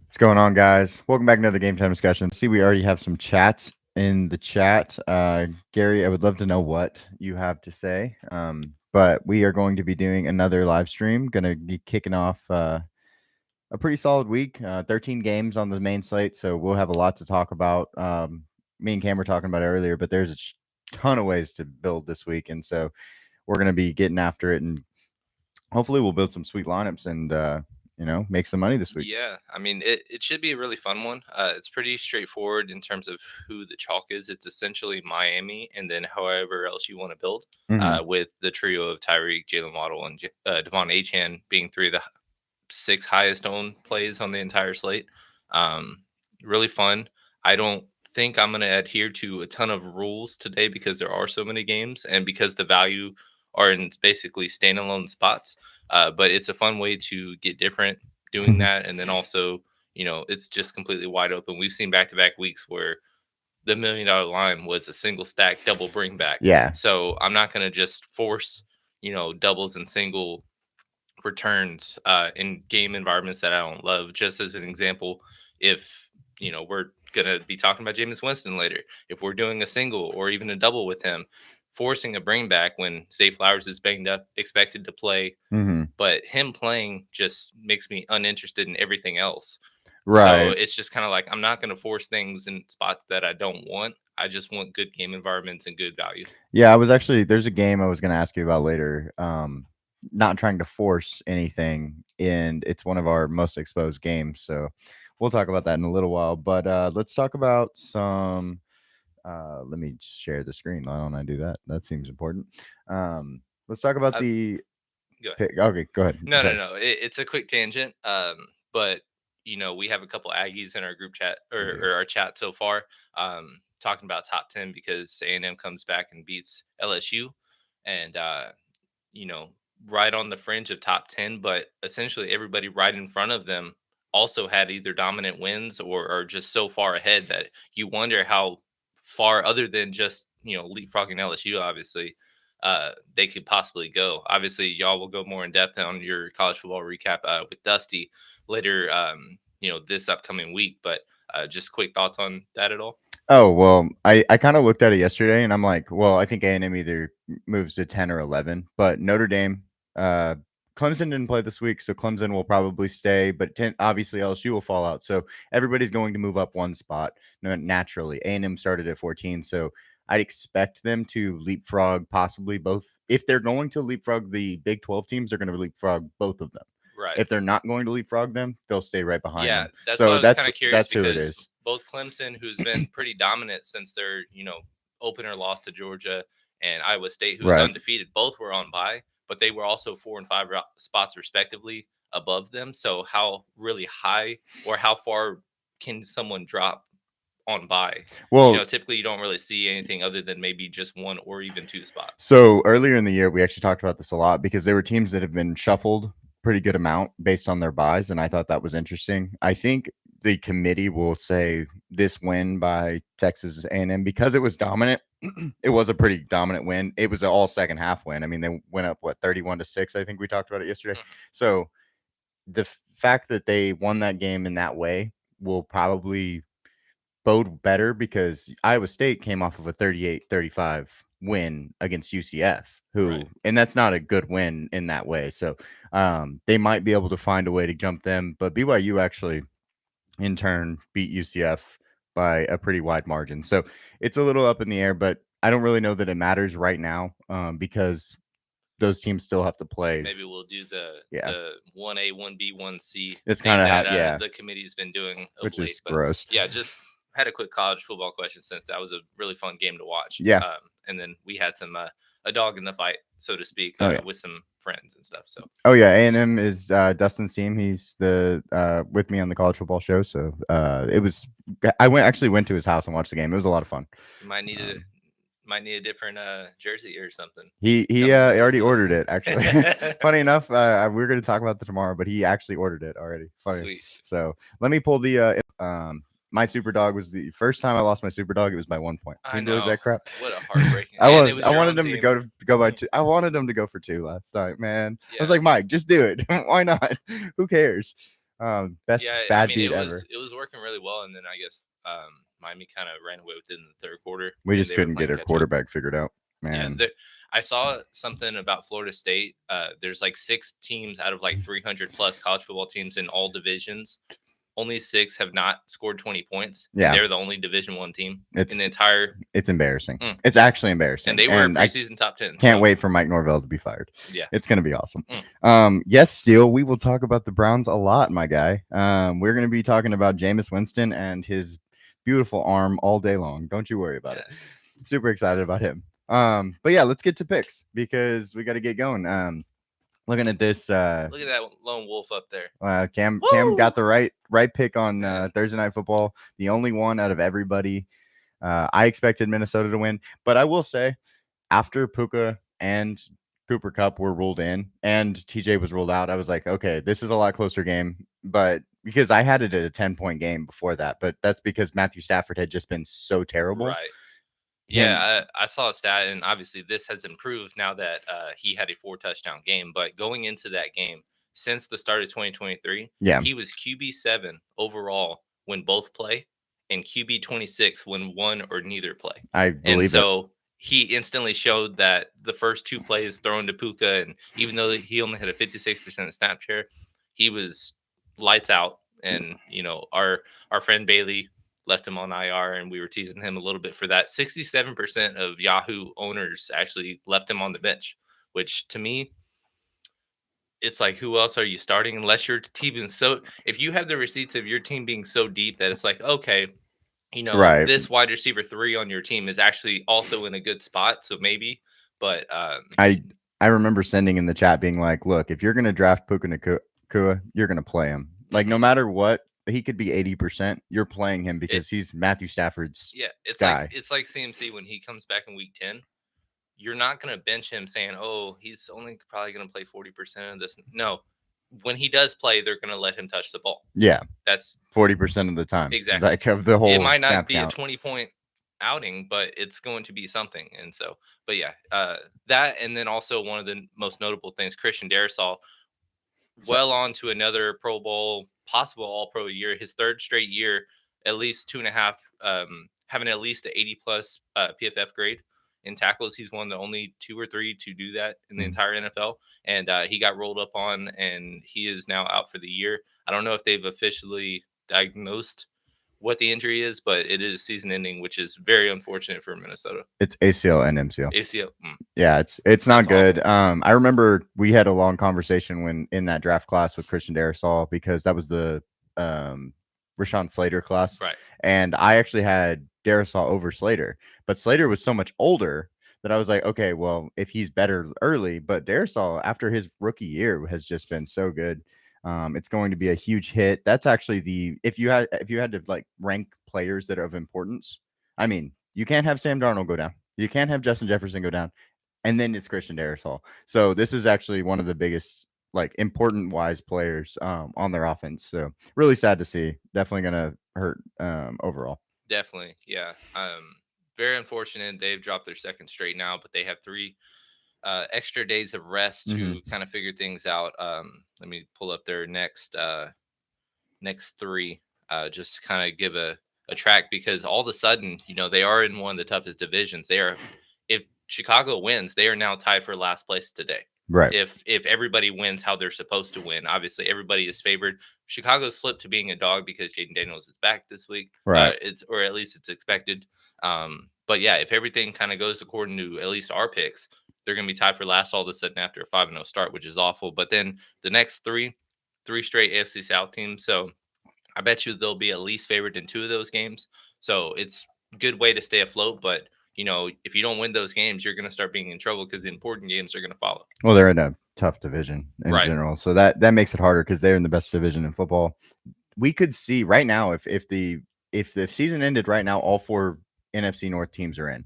What's going on, guys? Welcome back to another Game Time discussion. See, we already have some chats in the chat. Gary, I would love to know what you have to say. But we are going to be doing another live stream. Going to be kicking off a pretty solid week. 13 games on the main slate, so we'll have a lot to talk about. Me and Cam were talking about it earlier, but there's a ton of ways to build this week, and so we're going to be getting after it, and hopefully we'll build some sweet lineups and make some money this week. Yeah, I mean, it should be a really fun one. It's pretty straightforward in terms of who the chalk is. It's essentially Miami, and then however else you want to build, with the trio of Tyreek, Jalen Waddle, and Devon Achane being three of the six highest owned plays on the entire slate. Really fun. I don't think I'm going to adhere to a ton of rules today because there are so many games and because the value are in basically standalone spots. But it's a fun way to get different doing that. And then also, it's just completely wide open. We've seen back-to-back weeks where the $1 million line was a single stack double bring back. Yeah. So I'm not going to just force, doubles and single returns in game environments that I don't love. Just as an example, if we're gonna be talking about Jameis Winston later, if we're doing a single or even a double with him, forcing a bring back when Zay Flowers is banged up, expected to play, but him playing just makes me uninterested in everything else. Right. So it's just kind of like I'm not going to force things in spots that I don't want. I just want good game environments and good value. Yeah, there's a game I was going to ask you about later. Not trying to force anything, and it's one of our most exposed games. So we'll talk about that in a little while. But let's talk about some. Let me share the screen. Why don't I do that? That seems important. Let's talk about the. Go ahead. Okay, go ahead. No. It's a quick tangent. But we have a couple Aggies in our group chat or our chat so far. Talking about top 10 because A&M comes back and beats LSU, and right on the fringe of top 10, but essentially everybody right in front of them also had either dominant wins or are just so far ahead that you wonder how far, other than just leapfrogging LSU, obviously, they could possibly go. Obviously, y'all will go more in depth on your college football recap with Dusty later, this upcoming week. But just quick thoughts on that at all? Oh, well, I kind of looked at it yesterday, and I'm like, well, I think A&M either moves to 10 or 11, but Notre Dame, Clemson didn't play this week, so Clemson will probably stay, but obviously LSU will fall out. So everybody's going to move up one spot naturally. A&M started at 14, so I'd expect them to leapfrog possibly both. If they're going to leapfrog the Big 12 teams, they're going to leapfrog both of them. Right. If they're not going to leapfrog them, they'll stay right behind them. That's so what I was kind of curious that's who it because is. Both Clemson, who's been pretty dominant since their, opener loss to Georgia, and Iowa State, who's undefeated, both were on bye, but they were also 4 and 5 spots respectively above them. So how really high or how far can someone drop on bye? Well, typically you don't really see anything other than maybe just 1 or even 2 spots. So earlier in the year, we actually talked about this a lot because there were teams that have been shuffled pretty good amount based on their buys, and I thought that was interesting. I think the committee will say this win by Texas A&M because it was dominant. It was a pretty dominant win. It was an all second half win. I mean, they went up 31-6. I think we talked about it yesterday. So the fact that they won that game in that way will probably bode better because Iowa State came off of a 38-35 win against UCF, and that's not a good win in that way. So they might be able to find a way to jump them, but BYU actually in turn beat UCF by a pretty wide margin. So it's a little up in the air, but I don't really know that it matters right now because those teams still have to play. Maybe we'll do the 1A, 1B, 1C. It's kind of the committee's been doing of which late. Is gross. Yeah, just had a quick college football question since that was a really fun game to watch. Yeah. And then we had some a dog in the fight, so to speak, with some friends and stuff. So. Oh yeah, A&M is Dustin's team. He's the with me on the college football show. So it was. I went to his house and watched the game. It was a lot of fun. You might need a different jersey or something. He already ordered it. Actually, funny enough, we're going to talk about that tomorrow. But he actually ordered it already. Funny. Sweet. So let me pull the. My super dog was the first time I lost my super dog. It was by 1 point. I know that crap. What a heartbreaking. I wanted him to go by 2. I wanted him to go for 2 last night, man. Yeah. I was like, Mike, just do it. Why not? Who cares? Best Yeah, I bad mean beat ever. it was working really well, and then I guess Miami kind of ran away within the third quarter, We and just they were couldn't get playing our catch up. quarterback figured out, Yeah, man. I saw something about Florida State. There's like 6 teams out of like 300 plus college football teams in all divisions. Only 6 have not scored 20 points, and Yeah, they're the only Division One team in it's the entire. it's embarrassing. Mm. It's actually And embarrassing, they were and I preseason top 10. can't So wait for Mike Norvell to be fired. yeah, It's gonna be awesome. Mm. Yes, Steele, we will talk about the Browns a lot, my guy. We're gonna be talking about Jameis Winston and his beautiful arm all day long. Don't you worry about it. Super excited about him. But yeah, let's get to picks because we got to get going. Looking at this, Look at that lone wolf up there. Cam Woo! got the right pick on Man. Thursday Night Football. The only one out of everybody. I expected Minnesota to win, but I will say after Puka and Cooper Cup were ruled in and TJ was ruled out, I was like, okay, this is a lot closer game. But because I had it at a 10-point game before that, but that's because Matthew Stafford had just been so terrible. Right. Yeah, I saw a stat, and obviously this has improved now that he had a 4-touchdown game. But going into that game, since the start of 2023, Yeah, he was QB7 overall when both play, and QB26 when one or neither play. I And believe it. so he instantly showed that the first 2 plays thrown to Puka, and even though he only had a 56% snap share, he was lights out. And our friend Bailey left him on IR, and we were teasing him a little bit for that. 67% of Yahoo owners actually left him on the bench, which to me, it's like, who else are you starting unless your team is so. If you have the receipts of your team being so deep that it's like, okay, Right. this wide receiver 3 on your team is actually also in a good spot, so maybe. But I remember sending in the chat being like, look, if you're gonna draft Puka Nacua, you're gonna play him. Like no matter what, he could be 80%. You're playing him because he's Matthew Stafford's guy. It's like CMC when he comes back in week 10. You're not going to bench him saying, "Oh, he's only probably going to play 40% of this." No, when he does play, they're going to let him touch the ball. Yeah, That's 40% of the time. Exactly. Like of the whole. It might not snap be count. a 20-point outing, but it's going to be something. And so, but yeah, that, and then also one of the most notable things, Christian Darrisaw, well on to another Pro Bowl, possible All-Pro year, his 3rd straight year, at least 2.5, having at least an 80+ PFF grade in tackles. He's one of the only 2 or 3 to do that in the entire NFL, and he got rolled up on, and he is now out for the year. I don't know if they've officially diagnosed what the injury is, but it is season ending, which is very unfortunate for Minnesota. It's ACL and MCL. ACL. Yeah, it's not good. I remember we had a long conversation when in that draft class with Christian Darrisaw because that was the Rashawn Slater class. Right. And I actually had Darrisaw over Slater, but Slater was so much older that I was like, okay, well, if he's better early, but Darrisaw after his rookie year has just been so good. It's going to be a huge hit. That's actually if you had to like rank players that are of importance. I mean, you can't have Sam Darnold go down. You can't have Justin Jefferson go down. And then it's Christian Darrisaw. So this is actually one of the biggest, like, important wise players on their offense. So really sad to see. Definitely gonna hurt overall. Definitely, yeah. Very unfortunate. They've dropped their 2nd straight now, but they have 3 extra days of rest to kind of figure things out. Let me pull up their next 3. Just kind of give a track, because all of a sudden, they are in one of the toughest divisions. They are, if Chicago wins, they are now tied for last place today. Right. If everybody wins how they're supposed to win, obviously everybody is favored. Chicago's flipped to being a dog because Jaden Daniels is back this week. Right. Or at least it's expected. But yeah, if everything kind of goes according to at least our picks, they're going to be tied for last all of a sudden after a 5-0 start, which is awful. But then the next 3 straight AFC South teams. So I bet you they'll be at least favored in 2 of those games. So it's a good way to stay afloat. But if you don't win those games, you're going to start being in trouble because the important games are going to follow. Well, they're in a tough division in general, so that makes it harder because they're in the best division in football. We could see right now if the season ended right now, all 4 NFC North teams are in,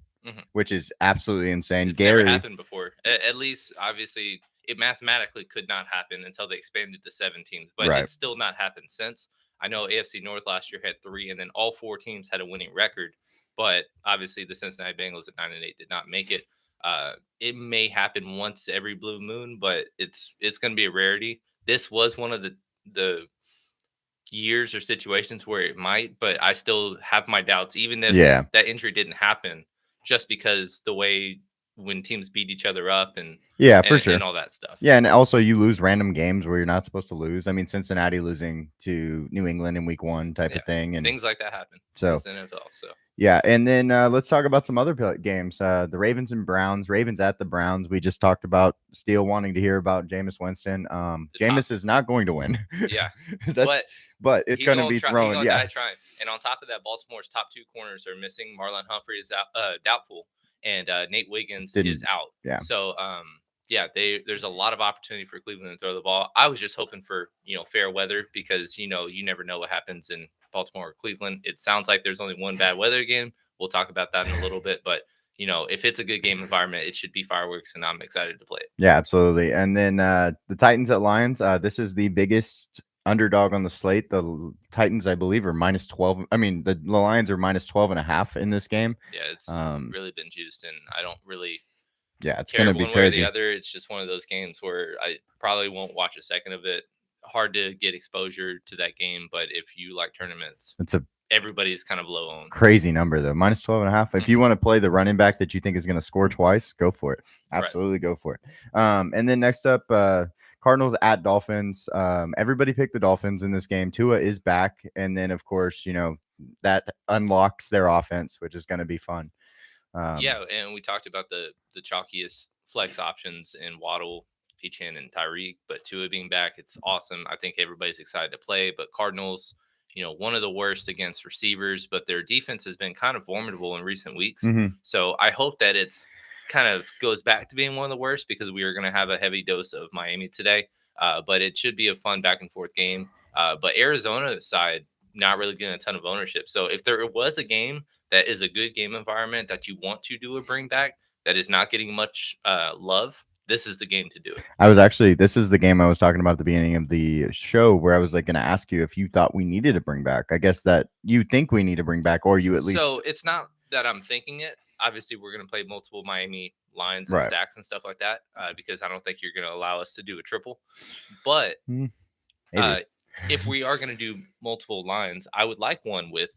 which is absolutely insane. It's never happened before. At least, obviously, it mathematically could not happen until they expanded to 7 teams, but it's still not happened since. I know AFC North last year had 3, and then all 4 teams had a winning record. But obviously, the Cincinnati Bengals at 9-8 did not make it. It may happen once every blue moon, but it's going to be a rarity. This was one of the years or situations where it might, but I still have my doubts, even if Yeah. that injury didn't happen, just because the way when teams beat each other up and Yeah, for sure. all that stuff. Yeah, and also you lose random games where you're not supposed to lose. I mean, Cincinnati losing to New England in week 1 type of thing, and things like that happen. So It's the NFL. So yeah, and then let's talk about some other games. The Ravens and Browns. Ravens at the Browns. We just talked about Steele wanting to hear about Jameis Winston. Jameis is not going to win. Yeah, but it's going to be thrown. He's gonna Yeah, die trying. And on top of that, Baltimore's top 2 corners are missing. Marlon Humphrey is out, doubtful, and Nate Wiggins is out. Yeah. So yeah, there's a lot of opportunity for Cleveland to throw the ball. I was just hoping for fair weather, because you never know what happens in Baltimore or Cleveland. It sounds like there's only one bad weather game. We'll talk about that in a little bit, but if it's a good game environment, it should be fireworks, and I'm excited to play it. Yeah, absolutely. And then the Titans at Lions. This is the biggest underdog on the slate. The Titans, I believe, are minus 12. I mean, the Lions are minus 12.5 in this game. Yeah, it's really been juiced, and I don't really it's going to be one crazy. way or the other. It's just one of those games where I probably won't watch a second of it. Hard to get exposure to that game, but if you like tournaments, everybody's kind of low owned. Crazy number though, minus 12.5. If you want to play the running back that you think is going to score twice, go for it. Absolutely go for it. And then next up, Cardinals at Dolphins. Everybody picked the Dolphins in this game. Tua is back, and then of course that unlocks their offense, which is going to be fun. Yeah, and we talked about the chalkiest flex options in Waddle, Etienne, and Tyreek, but Tua being back, it's awesome. I think everybody's excited to play. But Cardinals, one of the worst against receivers, but their defense has been kind of formidable in recent weeks. So I hope that it's kind of goes back to being one of the worst, because we are going to have a heavy dose of Miami today. But it should be a fun back and forth game. But Arizona side, not really getting a ton of ownership. So if there was a game that is a good game environment that you want to do a bring back that is not getting much love, this is the game to do it. This is the game I was talking about at the beginning of the show, where I was going to ask you if you thought we needed to bring back. I guess that you think we need to bring back, or you at least. So it's not that I'm thinking it. Obviously, we're going to play multiple Miami lines and stacks and stuff like that, because I don't think you're going to allow us to do a triple. But if we are going to do multiple lines, I would like one with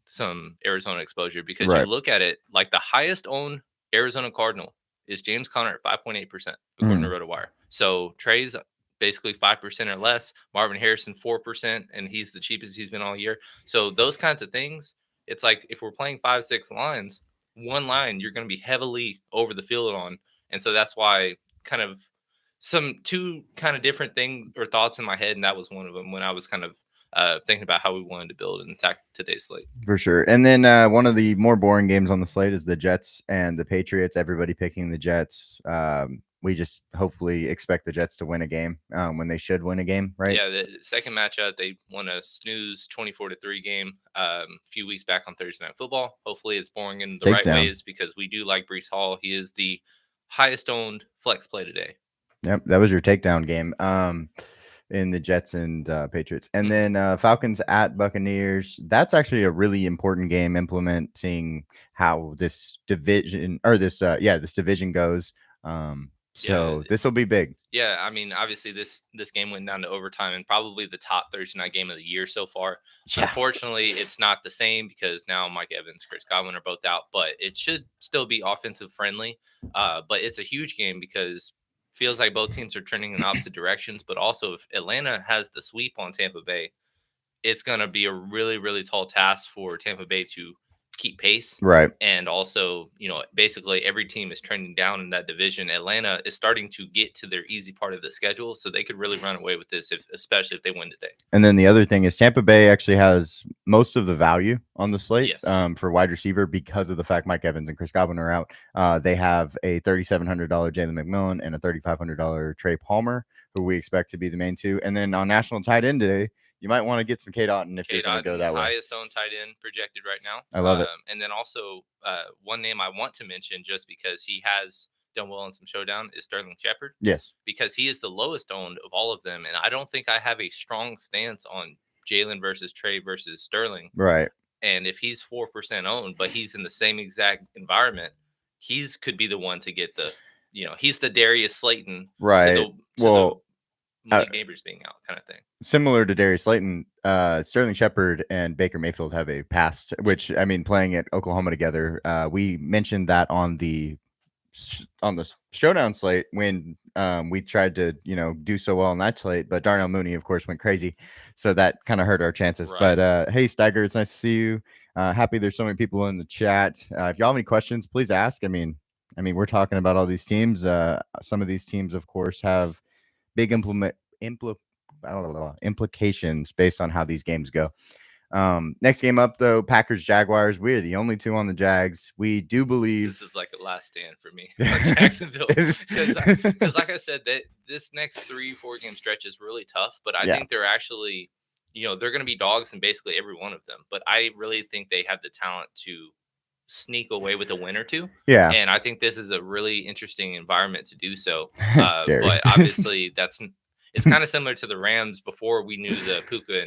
some Arizona exposure, because you look at it, like the highest owned Arizona Cardinal is James Conner at 5.8%, according to RotoWire. So Trey's basically 5% or less. Marvin Harrison 4%, and he's the cheapest he's been all year. So those kinds of things, it's like if we're playing 5-6 lines, one line you're going to be heavily over the field on, and so that's why kind of two kind of different things or thoughts in my head, and that was one of them when I was kind of thinking about how we wanted to build and attack today's slate. For sure. And then one of the more boring games on the slate is the Jets and the Patriots. Everybody picking the Jets. We just hopefully expect the Jets to win a game when they should win a game, right? Yeah, the second matchup, they won a snooze 24-3 game a few weeks back on Thursday Night Football. Hopefully it's boring in the right ways, because we do like Breece Hall. He is the highest owned flex play today. Yep, that was your takedown game in the Jets and Patriots. And then Falcons at Buccaneers. That's actually a really important game, implementing how this division this division goes. So this will be big. Yeah, I mean, obviously this game went down to overtime, and probably the top Thursday night game of the year so far. Yeah. Unfortunately, it's not the same, because now Mike Evans, Chris Godwin are both out, but it should still be offensive friendly. But it's a huge game, because feels like both teams are trending in opposite directions. But also, if Atlanta has the sweep on Tampa Bay, it's going to be a really, really tall task for Tampa Bay to keep pace. Right. And also, basically every team is trending down in that division. Atlanta is starting to get to their easy part of the schedule, so they could really run away with this, especially if they win today. And then the other thing is Tampa Bay actually has most of the value on the slate for wide receiver, because of the fact Mike Evans and Chris Godwin are out. They have a $3,700 Jalen McMillan and a $3,500 Trey Palmer, who we expect to be the main two. And then on national tight end today, you might want to get some K. Dotton if you're going to go that way. Highest owned tight end projected right now. I love it. And then also one name I want to mention, just because he has done well in some showdown, is Sterling Shepard. Yes. Because he is the lowest owned of all of them. And I don't think I have a strong stance on Jalen versus Trey versus Sterling. Right. And if he's 4% owned, but he's in the same exact environment, could be the one to get the, he's the Darius Slayton. Right. Malik Neighbors being out, kind of thing. Similar to Darius Slayton, Sterling Shepard and Baker Mayfield have a past, which I mean, playing at Oklahoma together. We mentioned that on the showdown slate when we tried to do so well on that slate, but Darnell Mooney, of course, went crazy, so that kind of hurt our chances. Right. But hey, Stagger, it's nice to see you. Happy there's so many people in the chat. If y'all have any questions, please ask. I mean, we're talking about all these teams. Some of these teams, of course, have big implications based on how these games go. Next game up, though, Packers Jaguars. We are the only two on the Jags. We do believe this is like a last stand for me on Jacksonville because, like I said, that this next 3-4 game stretch is really tough. But I think they're actually, they're going to be dogs in basically every one of them. But I really think they have the talent to sneak away with a win or two. Yeah, and I think this is a really interesting environment to do so. But obviously, it's kind of similar to the Rams before we knew the Puka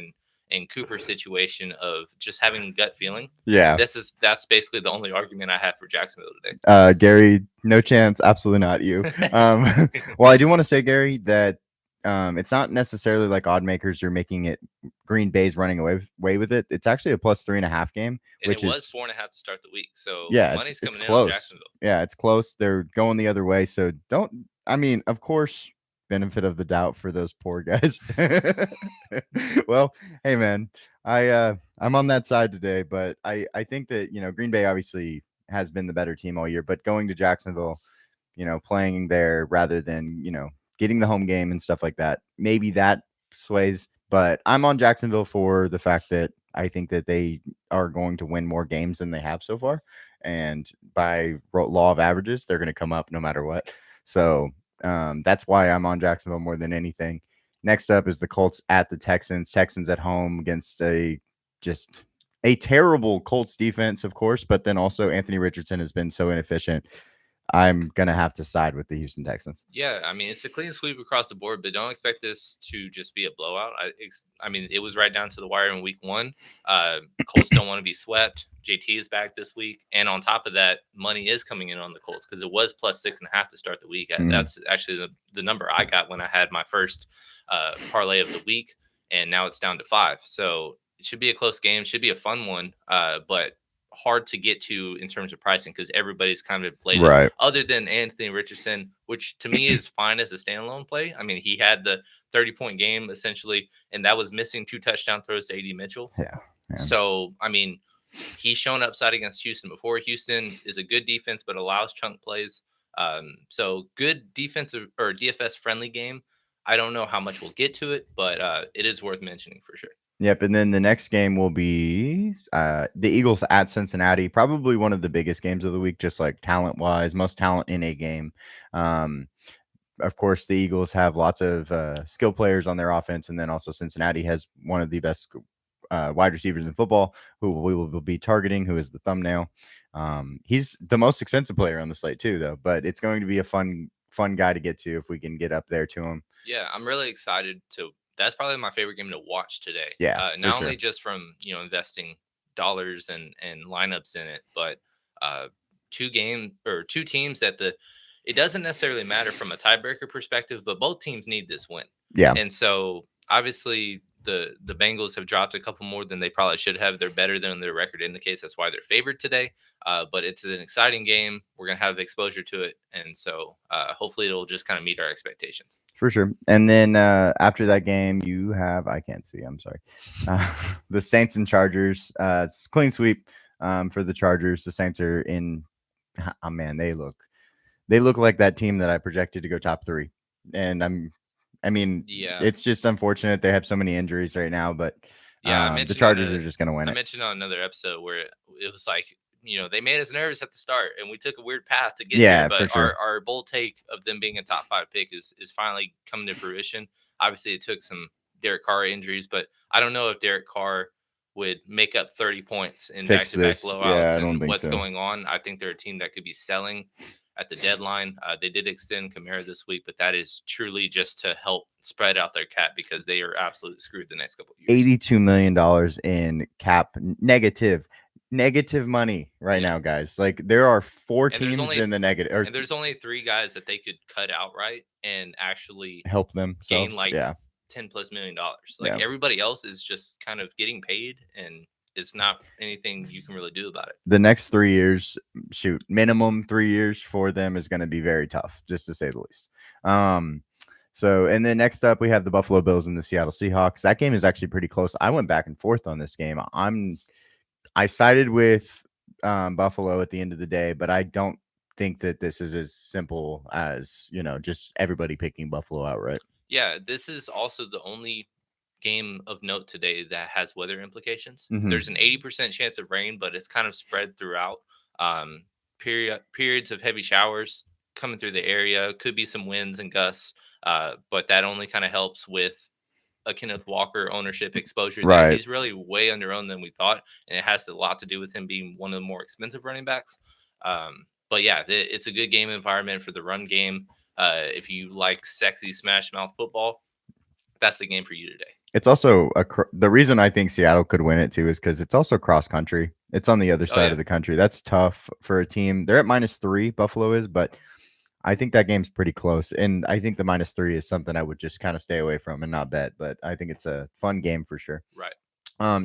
and Cooper situation of just having gut feeling. Yeah, that's basically the only argument I have for Jacksonville today. Gary, no chance, absolutely not you. Well, I do want to say, Gary, that it's not necessarily like odd makers are making it Green Bay's running away with it. It's actually a plus 3.5 game, and which it was 4.5 to start the week. So money's coming in close. On Jacksonville. Yeah, it's close. They're going the other way. So of course, benefit of the doubt for those poor guys. Well, hey man, I'm on that side today, but I think that Green Bay obviously has been the better team all year, but going to Jacksonville, playing there rather than getting the home game and stuff like that, maybe that sways. But I'm on Jacksonville for the fact that I think that they are going to win more games than they have so far, and by law of averages, they're going to come up no matter what. So that's why I'm on Jacksonville more than anything. Next up is the Colts at the Texans. Texans at home against a terrible Colts defense, of course, but then also Anthony Richardson has been so inefficient. I'm going to have to side with the Houston Texans. Yeah, I mean, it's a clean sweep across the board, but don't expect this to just be a blowout. I mean, it was right down to the wire in week 1. Colts don't want to be swept. JT is back this week. And on top of that, money is coming in on the Colts because it was plus 6.5 to start the week. That's actually the number I got when I had my first parlay of the week. And now it's down to 5. So it should be a close game. Should be a fun one. But hard to get to in terms of pricing because everybody's kind of inflated, right? Other than Anthony Richardson, which to me is fine as a standalone play. I mean, he had the 30-point game essentially, and that was missing 2 touchdown throws to AD Mitchell. Yeah. So, I mean, he's shown upside against Houston before. Houston is a good defense, but allows chunk plays. So good defensive or DFS friendly game. I don't know how much we'll get to it, but it is worth mentioning for sure. Yep, and then the next game will be the Eagles at Cincinnati. Probably one of the biggest games of the week, just like talent-wise, most talent in a game. Of course, the Eagles have lots of skill players on their offense, and then also Cincinnati has one of the best wide receivers in football, who we will be targeting, who is the thumbnail. He's the most expensive player on the slate too, though, but it's going to be a fun guy to get to if we can get up there to him. Yeah, I'm really excited to. That's probably my favorite game to watch today. Yeah, not only just from investing dollars and lineups in it, but two teams that it doesn't necessarily matter from a tiebreaker perspective, but both teams need this win. Yeah, and so obviously the Bengals have dropped a couple more than they probably should have. They're better than their record indicates. That's why they're favored today. But it's an exciting game. We're going to have exposure to it. And so hopefully it'll just kind of meet our expectations. For sure. And then after that game, you have, I can't see, I'm sorry, the Saints and Chargers. It's clean sweep for the Chargers. The Saints are in, oh man, they look like that team that I projected to go top 3. And it's just unfortunate they have so many injuries right now, but the Chargers are just going to win it. I mentioned on another episode where it was like, they made us nervous at the start and we took a weird path to get there, but sure. our bold take of them being a top 5 pick is finally coming to fruition. Obviously it took some Derek Carr injuries, but I don't know if Derek Carr would make up 30 points in back-to-back blowouts and what's going on. I think they're a team that could be selling at the deadline. They did extend Kamara this week, but that is truly just to help spread out their cap because they are absolutely screwed the next couple of years. $82 million in cap negative negative money right now, guys. Like there are 4 teams in the negative, or and there's only 3 guys that they could cut outright and actually help gain themselves. like Yeah. $10+ million. Like Yeah. everybody else is just kind of getting paid, and it's not anything you can really do about it. The next 3 years, shoot, minimum 3 years for them is going to be very tough, just to say the least. So, and then next up, we have the Buffalo Bills and the Seattle Seahawks. That game is actually pretty close. I went back and forth on this game. I sided with Buffalo at the end of the day, but I don't think that this is as simple as, just everybody picking Buffalo outright. Yeah, this is also the only game of note today that has weather implications. Mhm. There's an 80% chance of rain, but it's kind of spread throughout. Periods of heavy showers coming through the area. Could be some winds and gusts, but that only kind of helps with a Kenneth Walker ownership exposure that Right. he's really way under owned than we thought, and it has a lot to do with him being one of the more expensive running backs. But yeah, it's a good game environment for the run game. If you like sexy smash mouth football, that's the game for you today. It's also the reason I think Seattle could win it too is because it's also cross country. It's on the other side of the country. That's tough for a team. They're at -3, Buffalo is, but I think that game's pretty close. And I think the -3 is something I would just kind of stay away from and not bet. But I think it's a fun game for sure. Right.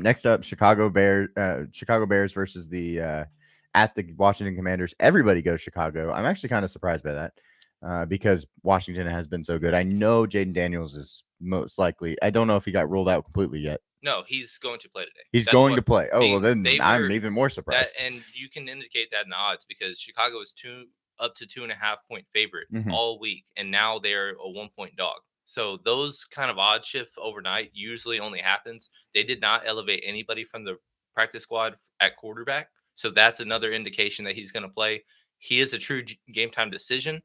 Next up, Chicago Bears versus the at the Washington Commanders. Everybody goes Chicago. I'm actually kind of surprised by that because Washington has been so good. I know Jaden Daniels is most likely. I don't know if he got ruled out completely yet. No, he's going to play today. He's going to play. Oh, well, then I'm even more surprised. And you can indicate that in the odds because Chicago is up to 2.5-point favorite all week, and now they're a 1-point dog. So those kind of odd shift overnight usually only happens. They did not elevate anybody from the practice squad at quarterback, so that's another indication that he's going to play. He is a true game time decision,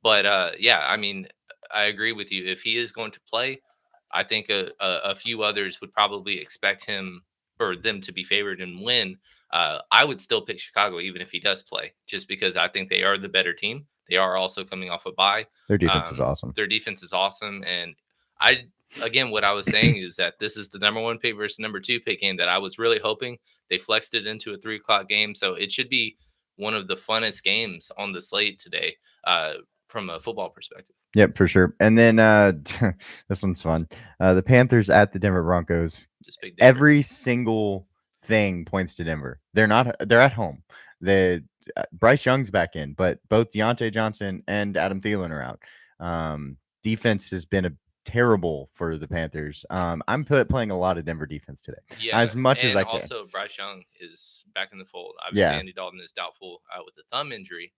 but yeah, I mean, I agree with you. If he is going to play, I think a few others would probably expect him or them to be favored and win. I would still pick Chicago even if he does play, just because I think they are the better team. They are also coming off a bye. Their defense is awesome. Their defense is awesome, and again, what I was saying is that this is the number 1 pick versus number 2 pick game that I was really hoping they flexed it into a 3 o'clock game, so it should be one of the funnest games on the slate today. From a football perspective. Yep, for sure. And then this one's fun. The Panthers at the Denver Broncos. Just pick Denver. Every single thing points to Denver. They're at home. Bryce Young's back in, but both Deontay Johnson and Adam Thielen are out. Defense has been terrible for the Panthers. I'm playing a lot of Denver defense today. Yeah, as much as I can. Also, Bryce Young is back in the fold. Obviously, Andy Dalton is doubtful with the thumb injury.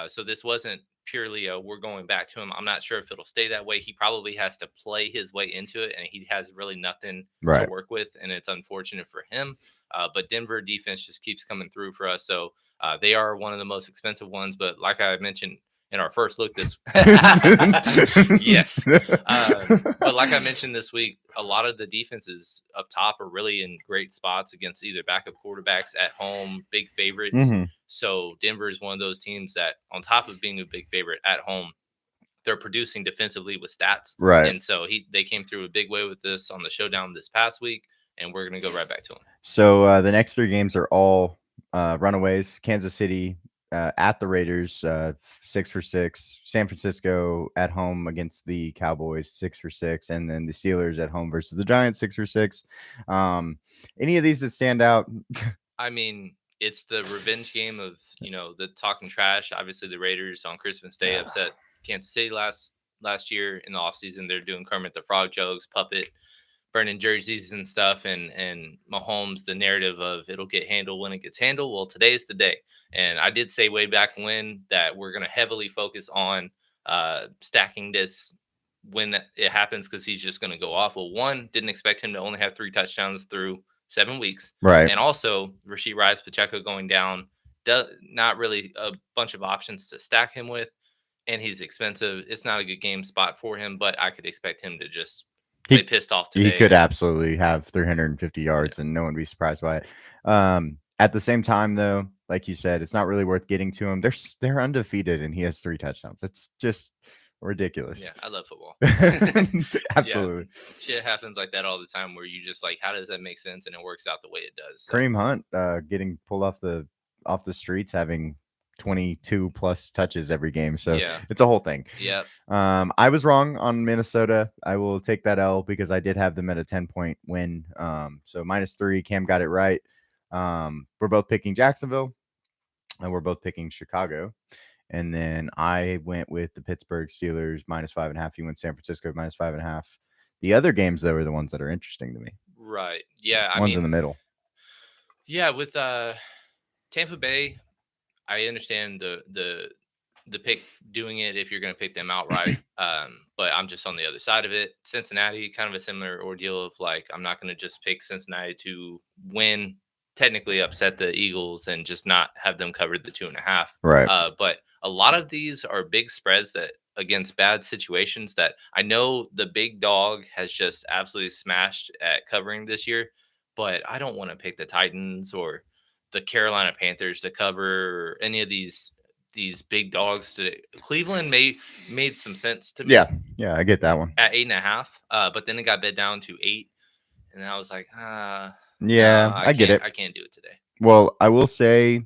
So this wasn't purely we're going back to him. I'm not sure if it'll stay that way. He probably has to play his way into it, and he has really nothing to work with, and it's unfortunate for him. But Denver defense just keeps coming through for us. So they are one of the most expensive ones. But like I mentioned in our first look this yes. But like I mentioned this week, a lot of the defenses up top are really in great spots against either backup quarterbacks at home, big favorites. So Denver is one of those teams that, on top of being a big favorite at home, they're producing defensively with stats. Right. And so they came through a big way with this on the showdown this past week, and we're going to go right back to them. So the next 3 games are all runaways. Kansas City at the Raiders, 6-6. San Francisco at home against the Cowboys, 6-6, and then the Steelers at home versus the Giants, 6-6. Any of these that stand out? I mean, it's the revenge game of the talking trash. Obviously, the Raiders on Christmas Day upset Kansas City last year in the offseason. They're doing Kermit the Frog jokes, puppet, burning jerseys and stuff, and Mahomes, the narrative of it'll get handled when it gets handled. Well, today's the day. And I did say way back when that we're going to heavily focus on stacking this when it happens because he's just going to go off. Well, one, didn't expect him to only have 3 touchdowns through 7 weeks. Right. And also, Rashee Rice Pacheco going down, not really a bunch of options to stack him with. And he's expensive. It's not a good game spot for him, but I could expect him to just play pissed off today. He could absolutely have 350 yards and no one would be surprised by it. At the same time, though, like you said, it's not really worth getting to him. They're undefeated and he has 3 touchdowns. It's just ridiculous. Yeah, I love football. Absolutely. Yeah, shit happens like that all the time where you just like, how does that make sense? And it works out the way it does. So. Kareem Hunt getting pulled off the streets, having 22 plus touches every game. So Yeah. it's a whole thing. Yep. I was wrong on Minnesota. I will take that L because I did have them at a 10-point win. So -3. Cam got it right. We're both picking Jacksonville, and we're both picking Chicago. And then I went with the Pittsburgh Steelers -5.5. You went San Francisco -5.5. The other games, though, are the ones that are interesting to me. Right. Yeah. I Ones mean, in the middle. Yeah, with Tampa Bay, I understand the pick doing it if you're going to pick them outright. But I'm just on the other side of it. Cincinnati, kind of a similar ordeal of like, I'm not going to just pick Cincinnati to win, technically upset the Eagles and just not have them cover the 2.5. Right. But a lot of these are big spreads that against bad situations that I know the big dog has just absolutely smashed at covering this year, but I don't want to pick the Titans or the Carolina Panthers to cover or any of these big dogs today. Cleveland made some sense to me. Yeah, I get that one. At 8.5, but then it got bet down to 8, and I was like, yeah, no, I get it. I can't do it today. Well, I will say,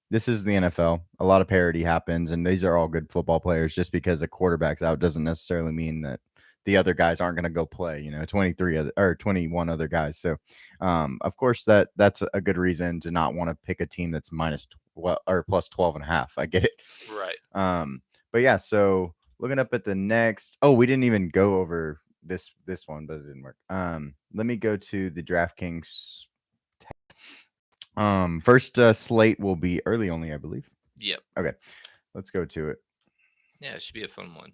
this is the NFL. A lot of parity happens, and these are all good football players. Just because a quarterback's out doesn't necessarily mean that the other guys aren't going to go play. 23 other, or 21 other guys. So, of course, that's a good reason to not want to pick a team that's plus 12.5. I get it. Right. But yeah. So looking up at the next. Oh, we didn't even go over this one, but it didn't work. Let me go to the DraftKings. First slate will be early only, I believe. Yep. Okay, let's go to it. Yeah, it should be a fun one.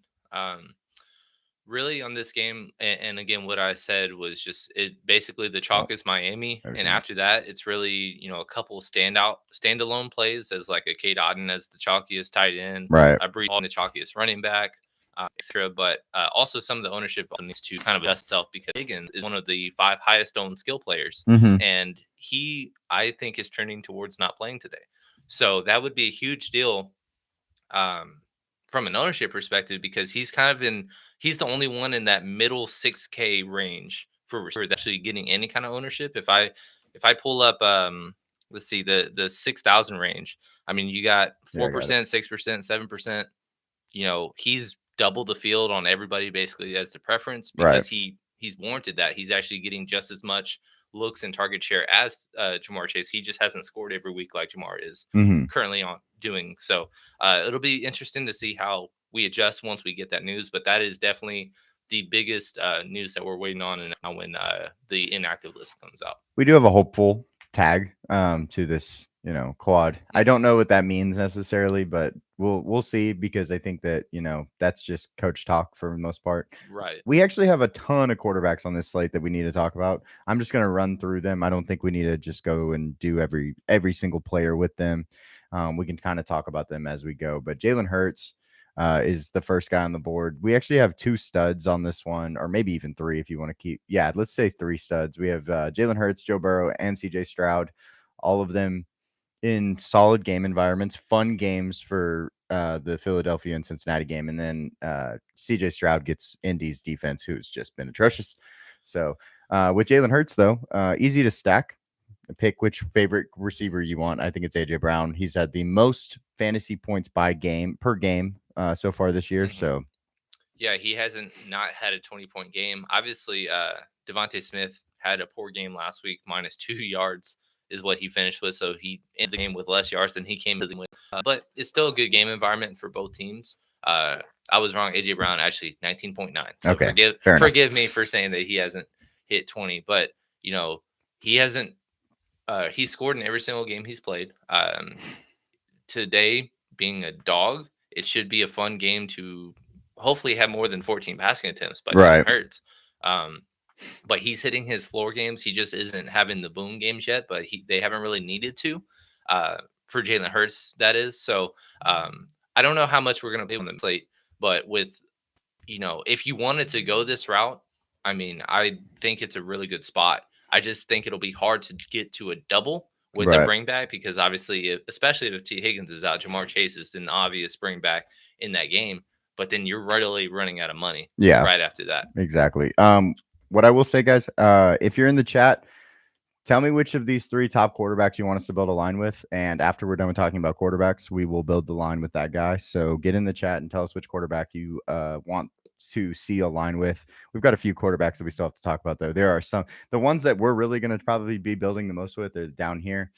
Really on this game, and again, what I said was just it. Basically, the chalk is Miami, and after that, it's really a couple standalone plays as like a Kate Otten as the chalkiest tight end, right? Brees Hall, the chalkiest running back, etc. But also some of the ownership needs to kind of adjust itself because Higgins is one of the 5 highest owned skill players, and he I think is trending towards not playing today. So that would be a huge deal. From an ownership perspective, because he's the only one in that middle 6K range for receiver that's actually getting any kind of ownership. If I pull up, let's see, the 6,000 range. I mean, you got 4%, 6%, 7%. He's double the field on everybody basically as the preference because he's warranted that. He's actually getting just as much looks and target share as Jamar Chase. He just hasn't scored every week like Jamar is currently on doing. So it'll be interesting to see how we adjust once we get that news. But that is definitely the biggest news that we're waiting on, and now when the inactive list comes out. We do have a hopeful tag to this quad. I don't know what that means necessarily, but we'll see, because I think that that's just coach talk for the most part. Right. We actually have a ton of quarterbacks on this slate that we need to talk about. I'm just going to run through them. I don't think we need to just go and do every single player with them. We can kind of talk about them as we go. But Jalen Hurts is the first guy on the board. We actually have 2 studs on this one, or maybe even 3 if you want to keep. Yeah, let's say 3 studs. We have Jalen Hurts, Joe Burrow, and CJ Stroud. All of them in solid game environments, fun games for the Philadelphia and Cincinnati game. And then CJ Stroud gets Indy's defense, who's just been atrocious. So with Jalen Hurts, though, easy to stack. Pick which favorite receiver you want. I think it's AJ Brown. He's had the most fantasy points per game so far this year. So yeah, he hasn't not had a 20-point game. Obviously, Devontae Smith had a poor game last week, -2 yards is what he finished with. So he ended the game with less yards than he came in with. But it's still a good game environment for both teams. I was wrong. AJ Brown actually 19.9. So forgive me for saying that he hasn't hit 20, but he hasn't. He scored in every single game he's played. Today, being a dog, it should be a fun game to hopefully have more than 14 passing attempts, but it hurts. But he's hitting his floor games. He just isn't having the boom games yet, but they haven't really needed to for Jalen Hurts, that is. So I don't know how much we're going to be on the plate, but with, if you wanted to go this route, I mean, I think it's a really good spot. I just think it'll be hard to get to a double with a bring back, because obviously, especially if T. Higgins is out, Jamar Chase is an obvious bring back in that game. but then you're readily running out of money. Yeah. Right after that. Exactly. What I will say, guys, if you're in the chat, tell me which of these 3 top quarterbacks you want us to build a line with. And after we're done with talking about quarterbacks, we will build the line with that guy. So get in the chat and tell us which quarterback you want to see a line with. We've got a few quarterbacks that we still have to talk about, though. There are some, the ones that we're really going to probably be building the most with are down here.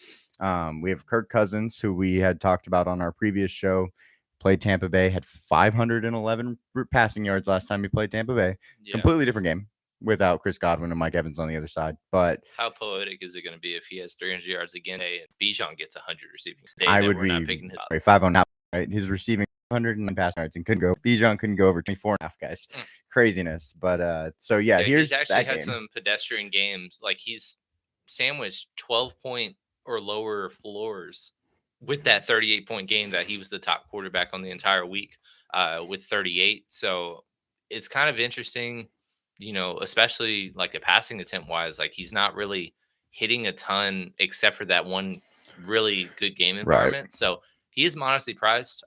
We have Kirk Cousins, who we had talked about on our previous show. Played Tampa Bay, had 511 passing yards last time he played Tampa Bay. Yeah. Completely different game without Chris Godwin and Mike Evans on the other side. But how poetic is it going to be if he has 300 yards again and Bijan gets 100 receiving? I would be 5 on now. Right, his receiving 109 passing yards and couldn't go. Bijan couldn't go over 24 and a half, guys. Craziness. But so yeah, here's he's actually had game. Some pedestrian games. Like he's sandwiched 12-point or lower floors with that 38-point game that he was the top quarterback on the entire week with 38. So it's kind of interesting, especially like the passing attempt wise, like he's not really hitting a ton except for that one really good game environment. Right. So he is modestly priced.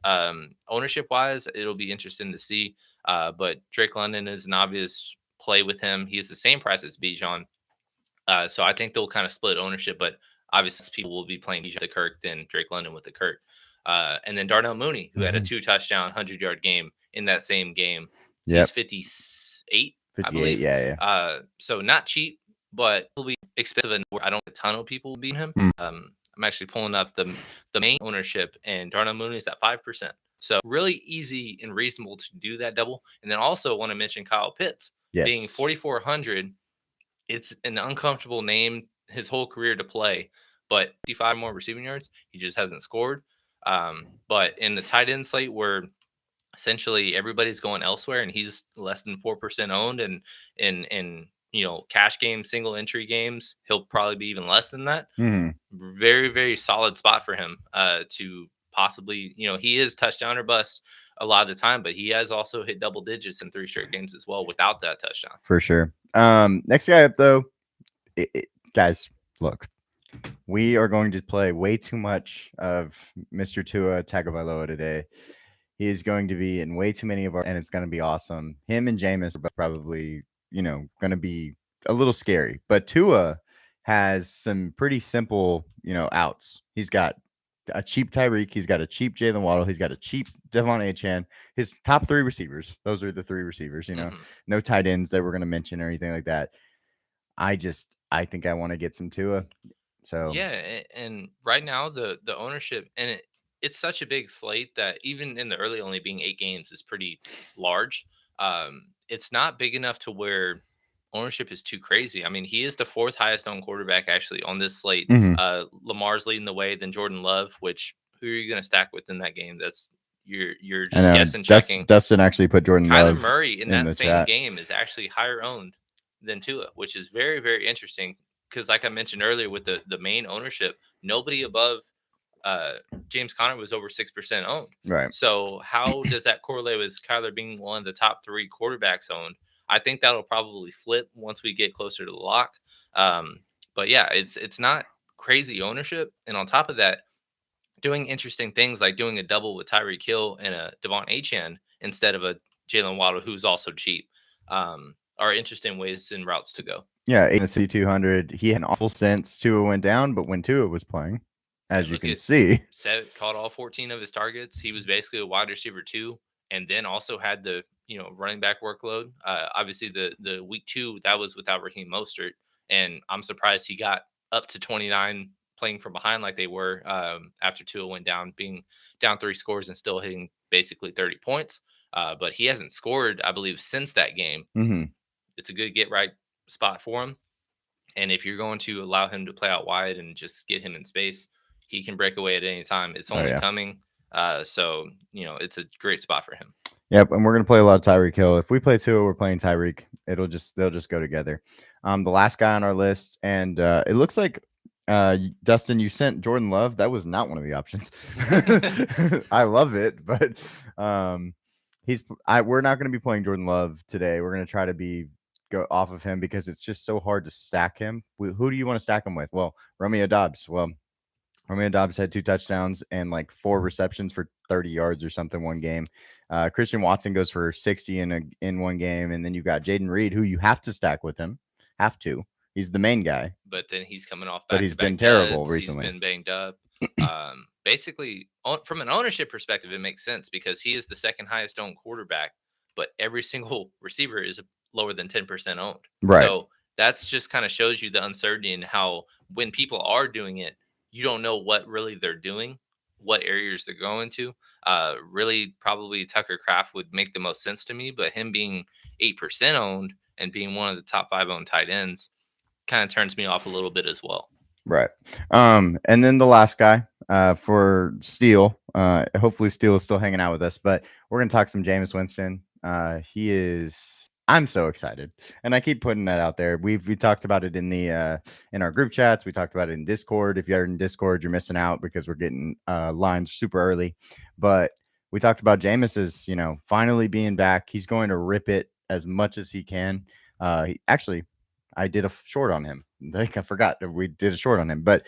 Ownership wise, it'll be interesting to see. But Drake London is an obvious play with him. He's the same price as Bijan. So I think they'll kind of split ownership, but obviously people will be playing Bijan to Kirk than Drake London with the Kirk. And then Darnell Mooney, who had a 2-touchdown, 100-yard game in that same game. Yep. He's 58, I believe. Yeah. So not cheap, but he'll be expensive. And I don't think a ton of people will beat him. I'm actually pulling up the main ownership, and Darnell Mooney is at 5%. So really easy and reasonable to do that double. And then also want to mention Kyle Pitts being 4,400. It's an uncomfortable name his whole career to play, but 55 more receiving yards. He just hasn't scored. But in the tight end slate where essentially everybody's going elsewhere and he's less than 4% owned, and in cash games, single entry games, he'll probably be even less than that. Very, very solid spot for him to possibly, he is touchdown or bust a lot of the time, but he has also hit double digits in 3 straight games as well without that touchdown. For sure. Next guy up, though, guys, look, we are going to play way too much of Mr. Tua Tagovailoa today. He is going to be in way too many of our, and it's going to be awesome. Him and Jameis are probably, going to be a little scary, but Tua has some pretty simple, outs. He's got a cheap Tyreek. He's got a cheap Jalen Waddle. He's got a cheap Devon Achane. His top 3 receivers. Those are the 3 receivers, no tight ends that we're going to mention or anything like that. I think I want to get some Tua. So yeah. And right now the ownership, and it's such a big slate that even in the early only being 8 games is pretty large. It's not big enough to where ownership is too crazy. I mean, he is the 4th highest owned quarterback actually on this slate. Lamar's leading the way, then Jordan Love, which who are you going to stack with in that game? That's you're just guessing, checking. Dustin actually put Jordan Love. Kyler Murray in that same game is actually higher owned than Tua, which is very, very interesting because like I mentioned earlier with the main ownership, nobody above James Conner was over 6% owned. Right. So how does that correlate with Kyler being one of the top 3 quarterbacks owned? I think that'll probably flip once we get closer to the lock. But yeah, it's not crazy ownership. And on top of that, doing interesting things like doing a double with Tyreek Hill and a Devon Achane instead of a Jalen Waddle, who's also cheap, are interesting ways and routes to go. Yeah, in the C200, he had an awful sense Tua went down, but when Tua was playing, as you can see, caught all 14 of his targets. He was basically a wide receiver 2, and then also had the running back workload. Obviously, the week 2 that was without Raheem Mostert, and I'm surprised he got up to 29 playing from behind like they were after Tua went down, being down 3 scores and still hitting basically 30 points. But he hasn't scored, I believe, since that game. It's a good get right spot for him. And if you're going to allow him to play out wide and just get him in space, he can break away at any time. It's only coming. So, it's a great spot for him. Yep. And we're going to play a lot of Tyreek Hill. If we play Tua, we're playing Tyreek. They'll just go together. The last guy on our list, and it looks like Dustin, you sent Jordan Love. That was not one of the options. I love it, but we're not going to be playing Jordan Love today. We're going to try to go off of him because it's just so hard to stack him. Who do you want to stack him with? Well, Romeo Doubs. Well, Romeo Doubs had 2 touchdowns and like 4 receptions for 30 yards or something one game. Christian Watson goes for 60 in one game, and then you got Jaden Reed, who you have to stack with him. Have to. He's the main guy. But then he's coming off But he's back-to-back been terrible duds. recently. He's been banged up. Basically, from an ownership perspective, it makes sense because he is the second highest owned quarterback, but every single receiver is lower than 10% owned. Right. So that's just kind of shows you the uncertainty in how when people are doing it, you don't know what really they're doing, what areas they're going to. Really, probably Tucker Kraft would make the most sense to me, but him being 8% owned and being one of the top 5 owned tight ends kind of turns me off a little bit as well. Right. And then the last guy for Steele. Hopefully Steele is still hanging out with us, but we're gonna talk some Jameis Winston. He is. I'm so excited, and I keep putting that out there. We talked about it in the in our group chats. We talked about it in Discord. If you're in Discord, you're missing out because we're getting lines super early. But we talked about Jameis as finally being back. He's going to rip it as much as he can. Actually, I did a short on him. Like I forgot that we did a short on him, but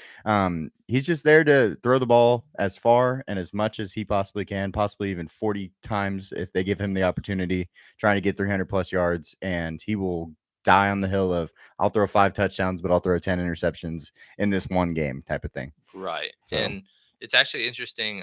he's just there to throw the ball as far and as much as he possibly can, possibly even 40 times if they give him the opportunity, trying to get 300 plus yards, and he will die on the hill of I'll throw 5 touchdowns, but I'll throw 10 interceptions in this one game type of thing. Right. So, and it's actually interesting.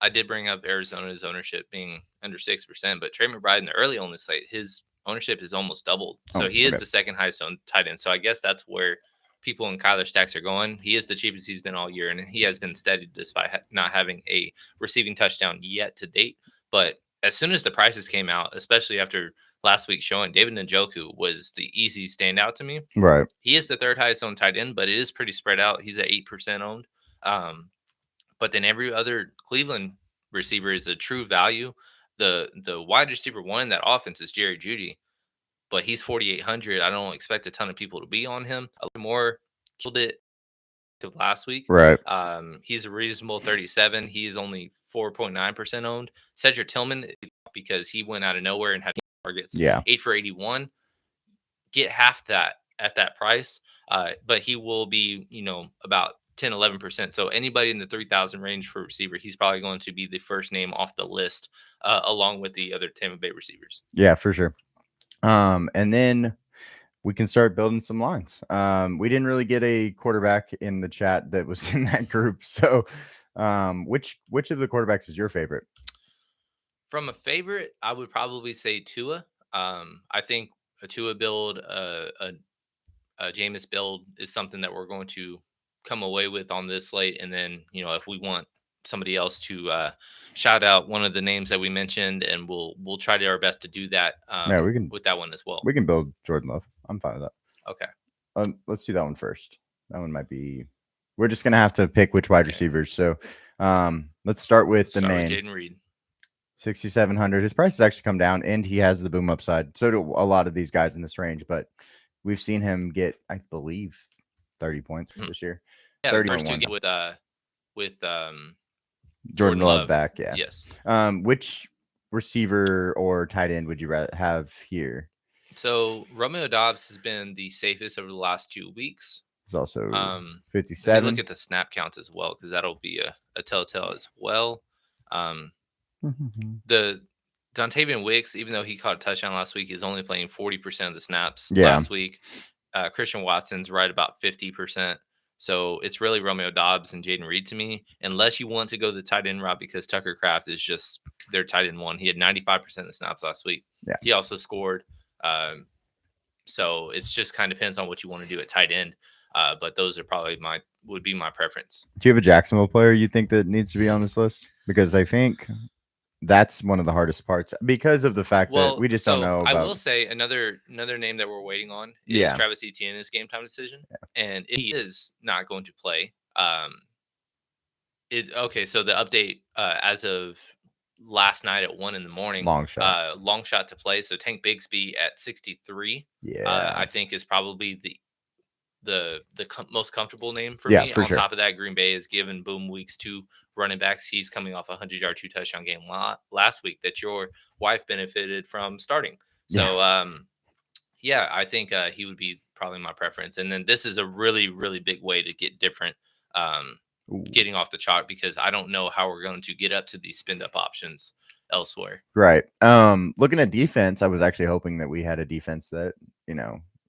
I did bring up Arizona's ownership being under 6%, but Trey McBride in the early on the slate, his ownership is almost doubled. So he is the second highest owned tight end. So I guess that's where people in Kyler stacks are going. He is the cheapest he's been all year, and he has been steady despite not having a receiving touchdown yet to date. But as soon as the prices came out, especially after last week's showing, David Njoku was the easy standout to me. Right. He is the third highest owned tight end, but it is pretty spread out. He's at 8% owned. But then every other Cleveland receiver is a true value. The wide receiver one in that offense is Jerry Jeudy, but he's 4,800. I don't expect a ton of people to be on him. A little more killed it last week. Right. He's a reasonable 37. He's only 4.9% owned. Cedric Tillman, because he went out of nowhere and had targets. 8 for 81. Get half that at that price. But he will be, about 10, 11%. So anybody in the 3,000 range for receiver, he's probably going to be the first name off the list, along with the other Tampa Bay receivers. Yeah, for sure. And then we can start building some lines. We didn't really get a quarterback in the chat that was in that group. So which of the quarterbacks is your favorite? From a favorite, I would probably say Tua. I think a Tua build, a Jameis build is something that we're going to come away with on this slate. And then, if we want somebody else to shout out one of the names that we mentioned, and we'll try to our best to do that we can with that one as well. We can build Jordan Love. I'm fine with that. Okay. Let's do that one first. That one might be we're just gonna have to pick which wide receivers. So let's start with the main Jaden Reed. 6,700. His price has actually come down, and he has the boom upside. So do a lot of these guys in this range, but we've seen him get, I believe, 30 points this year. Yeah, 30 first 2 with Jordan Love back. Yeah. Yes. Which receiver or tight end would you rather have here? So Romeo Doubs has been the safest over the last 2 weeks. It's also 57. Look at the snap counts as well, because that'll be a telltale as well. The Dontavian Wicks, even though he caught a touchdown last week, is only playing 40% of the snaps last week. Christian Watson's right about 50%. So it's really Romeo Doubs and Jaden Reed to me, unless you want to go the tight end route, because Tucker Kraft is just their tight end one. He had 95% of the snaps last week. Yeah. He also scored. So it's just kind of depends on what you want to do at tight end. But those are probably would be my preference. Do you have a Jacksonville player you think that needs to be on this list? Because I think that's one of the hardest parts, because of the fact that we just don't know about... I will say another name that we're waiting on is Travis Etienne's game time decision. And if he is not going to play, so the update as of last night at 1 a.m, long shot to play. So Tank Bigsby at 63, I think is probably the most comfortable name for me. On top of that, Green Bay has given Boom Weeks 2 running backs. He's coming off a 100-yard 2-touchdown game last week that your wife benefited from starting. So I think he would be probably my preference. And then this is a really, really big way to get different getting off the chalk because I don't know how we're going to get up to these spend up options elsewhere. Right. Looking at defense, I was actually hoping that we had a defense that,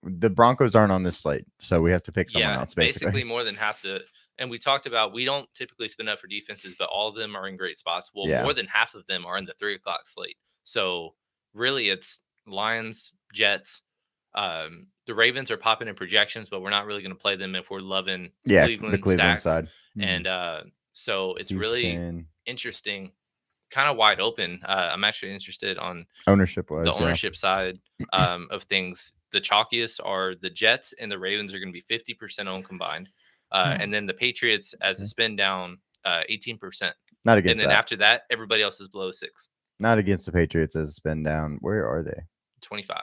the Broncos aren't on this slate, so we have to pick someone else, basically. More than half the. And we talked about we don't typically spend up for defenses, but all of them are in great spots. Well, Yeah. more than half of them are in the 3:00 slate. So really, it's Lions, Jets. The Ravens are popping in projections, but we're not really going to play them if we're loving Yeah, Cleveland the Cleveland stacks. side. And so it's really Houston. interesting, kind of wide open. I'm actually interested on Ownership-wise, the ownership side of things. The chalkiest are the Jets and the Ravens are going to be 50% owned combined. And then the Patriots as a spin down 18%. Not against And then that. after that, everybody else is below 6. Not against the Patriots as a spin down. Where are they? 25.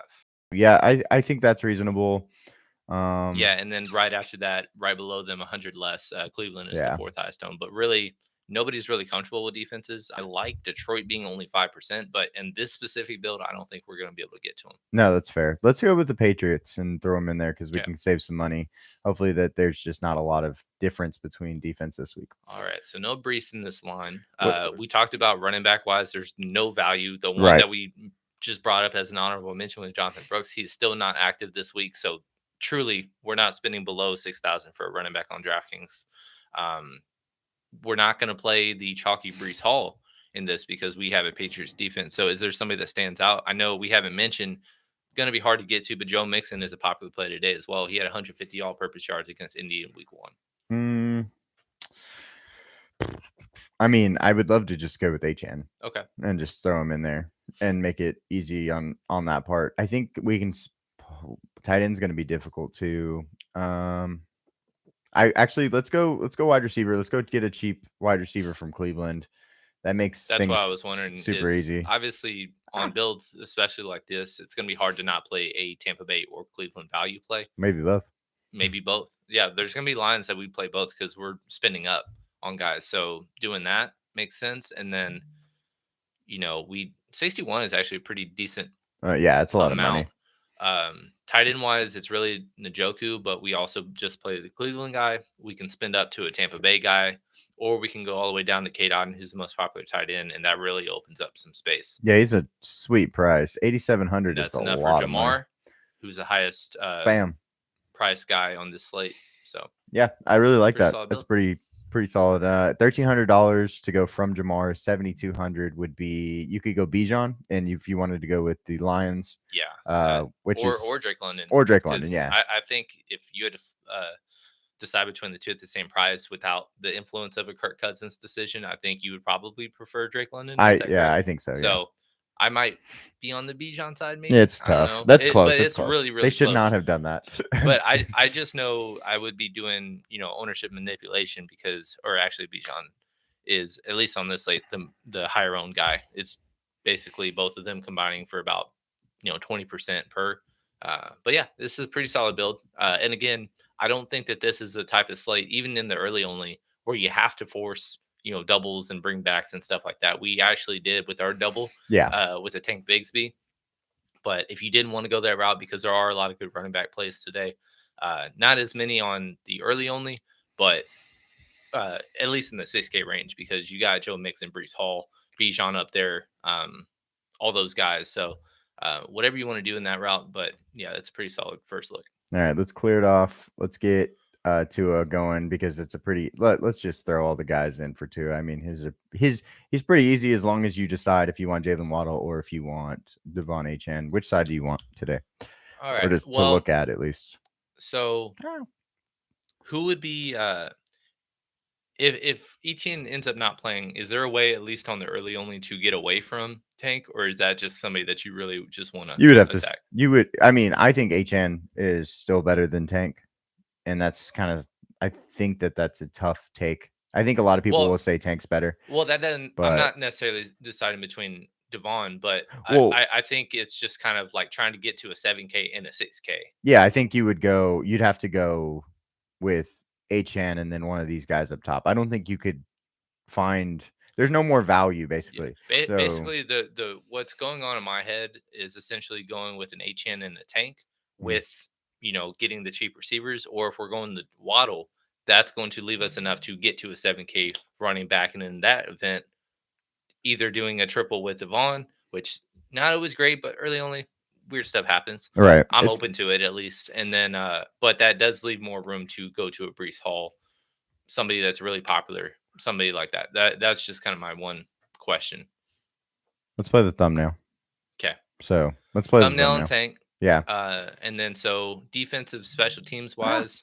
Yeah, I think that's reasonable. Yeah, and then right after that, right below them, 100 less. Cleveland is the 4th highest owned. But really, nobody's really comfortable with defenses. I like Detroit being only 5%, but in this specific build, I don't think we're going to be able to get to them. No, that's fair. Let's go with the Patriots and throw them in there because we can save some money. Hopefully that there's just not a lot of difference between defense this week. All right, so no Brees in this line. We talked about running back wise. There's no value. The one that we just brought up as an honorable mention with Jonathan Brooks, he's still not active this week. So truly, we're not spending below 6,000 for a running back on DraftKings. We're not going to play the chalky Brees Hall in this because we have a Patriots defense. So is there somebody that stands out? I know we haven't mentioned, going to be hard to get to, but Joe Mixon is a popular play today as well. He had 150 all-purpose yards against Indy in week 1. I mean, I would love to just go with Achane. Okay. And just throw him in there and make it easy on that part. I think we can. Tight end's going to be difficult too. Let's go wide receiver. Let's go get a cheap wide receiver from Cleveland. That's what I was wondering. Super easy. Obviously, on builds, especially like this, it's going to be hard to not play a Tampa Bay or Cleveland value play. Maybe both. Yeah, there's going to be lines that we play both because we're spending up on guys. So doing that makes sense. And then, 61 is actually a pretty decent. Yeah, it's a lot of money. Tight end wise, it's really Njoku, but we also just play the Cleveland guy. We can spend up to a Tampa Bay guy, or we can go all the way down to K. Dotton, who's the most popular tight end, and that really opens up some space. Yeah, he's a sweet price. 8,700 is a lot of money. Who's the highest price guy on this slate. So yeah, I really like that. That's pretty solid. $1,300 to go from Jamar. 7,200 would be, you could go Bijan, and if you wanted to go with the Lions, or Drake London, yeah. I think if you had to decide between the two at the same price without the influence of a Kirk Cousins decision, I think you would probably prefer Drake London. I think so. So I might be on the Bijan side. Maybe it's tough. That's close. But it's really, really. They should close. not have done that. But I just know I would be doing ownership manipulation or actually Bijan is, at least on this slate, the higher owned guy. It's basically both of them combining for about 20% per. But yeah, this is a pretty solid build. And again, I don't think that this is the type of slate, even in the early only, where you have to force doubles and bring backs and stuff like that. We actually did with our double, with the Tank Bigsby. But if you didn't want to go that route, because there are a lot of good running back plays today, not as many on the early only, but at least in the 6K range, because you got Joe Mixon, Brees Hall, Bijan up there, all those guys. So whatever you want to do in that route, but yeah, it's a pretty solid first look. All right, let's clear it off. Let's get Tua going, because it's a pretty. Let's just throw all the guys in for Tua. I mean, he's pretty easy as long as you decide if you want Jalen Waddle or if you want Devon Achane. Which side do you want today? All right, or just to look at least. So, who would be if Etienne ends up not playing? Is there a way, at least on the early only, to get away from Tank, or is that just somebody that you really just want to? You would have attack? I mean, I think Achane is still better than Tank. And that's kind of, I think that's a tough take. I think a lot of people will say Tank's better. Well, I'm not necessarily deciding between Devon, but I think it's just kind of like trying to get to a 7K and a 6K. Yeah, I think you'd have to go with Achane and then one of these guys up top. I don't think you could find, there's no more value basically. Yeah. Basically, the what's going on in my head is essentially going with an Achane and a Tank with getting the cheap receivers, or if we're going to Waddle, that's going to leave us enough to get to a 7K running back. And in that event, either doing a triple with Devon, which not always great, but early only weird stuff happens. Right. I'm open to it at least. And then, but that does leave more room to go to a Brees Hall, somebody that's really popular, somebody like that. That's just kind of my one question. Let's play the thumbnail. Okay. So let's play Thumbnail the and tank. Yeah. And then so defensive special teams wise,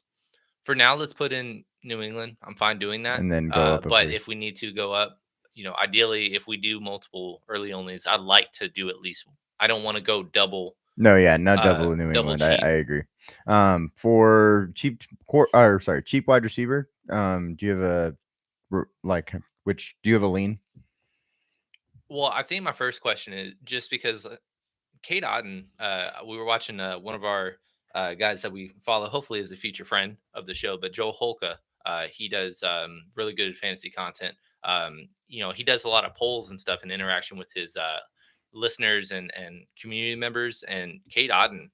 for now, let's put in New England. I'm fine doing that. And then go up. But if we need to go up, ideally, if we do multiple early onlys, I'd like to do at least. I don't want to go double. No, yeah, not double New England. I agree. For cheap cheap wide receiver, do you have do you have a lean? Well, I think my first question is just because Kate Otten, we were watching one of our guys that we follow, hopefully is a future friend of the show, but Joel Holka, he does really good fantasy content. He does a lot of polls and stuff and interaction with his listeners and community members. And Kate Otten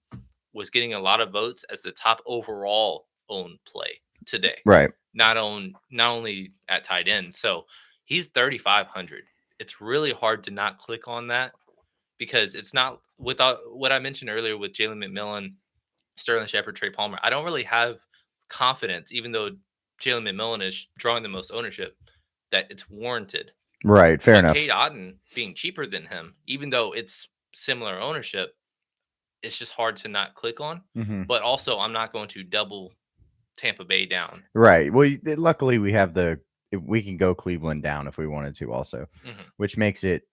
was getting a lot of votes as the top overall owned play today. Right. Not only at tight end. So he's 3,500. It's really hard to not click on that because it's not without what I mentioned earlier with Jalen McMillan, Sterling Shepard, Trey Palmer. I don't really have confidence, even though Jalen McMillan is drawing the most ownership, that it's warranted. Right. Fair enough. Kate Otten being cheaper than him, even though it's similar ownership, it's just hard to not click on. Mm-hmm. But also, I'm not going to double Tampa Bay down. Right. Well, luckily we have we can go Cleveland down if we wanted to also, which makes it,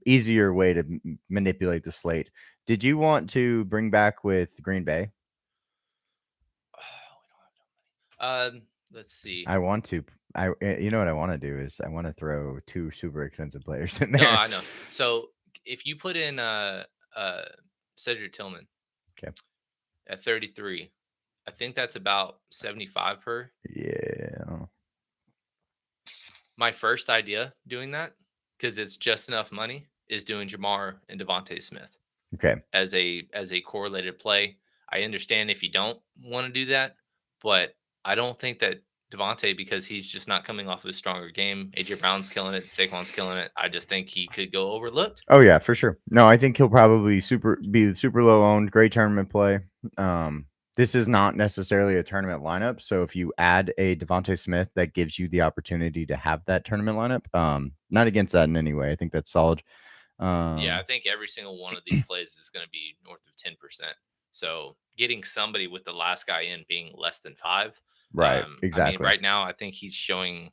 easier way to manipulate the slate. Did you want to bring back with Green Bay? We don't have no money. Let's see. I want to. You know what I want to do is I want to throw 2 super expensive players in there. No, I know. So if you put in Cedric Tillman, okay, at 33, I think that's about 75 per. Yeah. My first idea doing that, because it's just enough money, is doing Jamar and Devontae Smith. Okay. As a correlated play. I understand if you don't want to do that, but I don't think that Devontae, because he's just not coming off of a stronger game. AJ Brown's killing it. Saquon's killing it. I just think he could go overlooked. Oh yeah, for sure. No, I think he'll probably be super low owned. Great tournament play. This is not necessarily a tournament lineup. So if you add a Devontae Smith, that gives you the opportunity to have that tournament lineup. Not against that in any way. I think that's solid. Yeah, I think every single one of these plays is going to be north of 10%. So getting somebody with the last guy in being less than 5. Right. Exactly. I mean, right now, I think he's showing,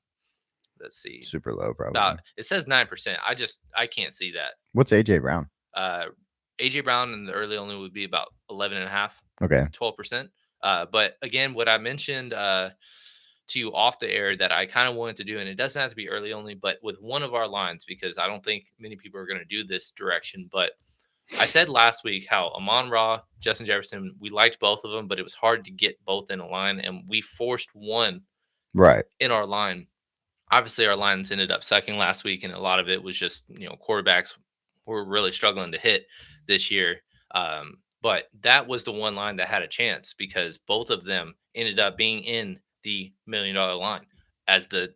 let's see. Super low, probably. It says 9%. I can't see that. What's AJ Brown? AJ Brown in the early only would be about 11.5. Okay. 12%. But again, what I mentioned to you off the air that I kind of wanted to do, and it doesn't have to be early only, but with one of our lines, because I don't think many people are going to do this direction. But I said last week how Amon-Ra, Justin Jefferson, we liked both of them, but it was hard to get both in a line, and we forced one in our line. Obviously, our lines ended up sucking last week, and a lot of it was just, quarterbacks were really struggling to hit this year. But that was the one line that had a chance because both of them ended up being in the $1 million line as the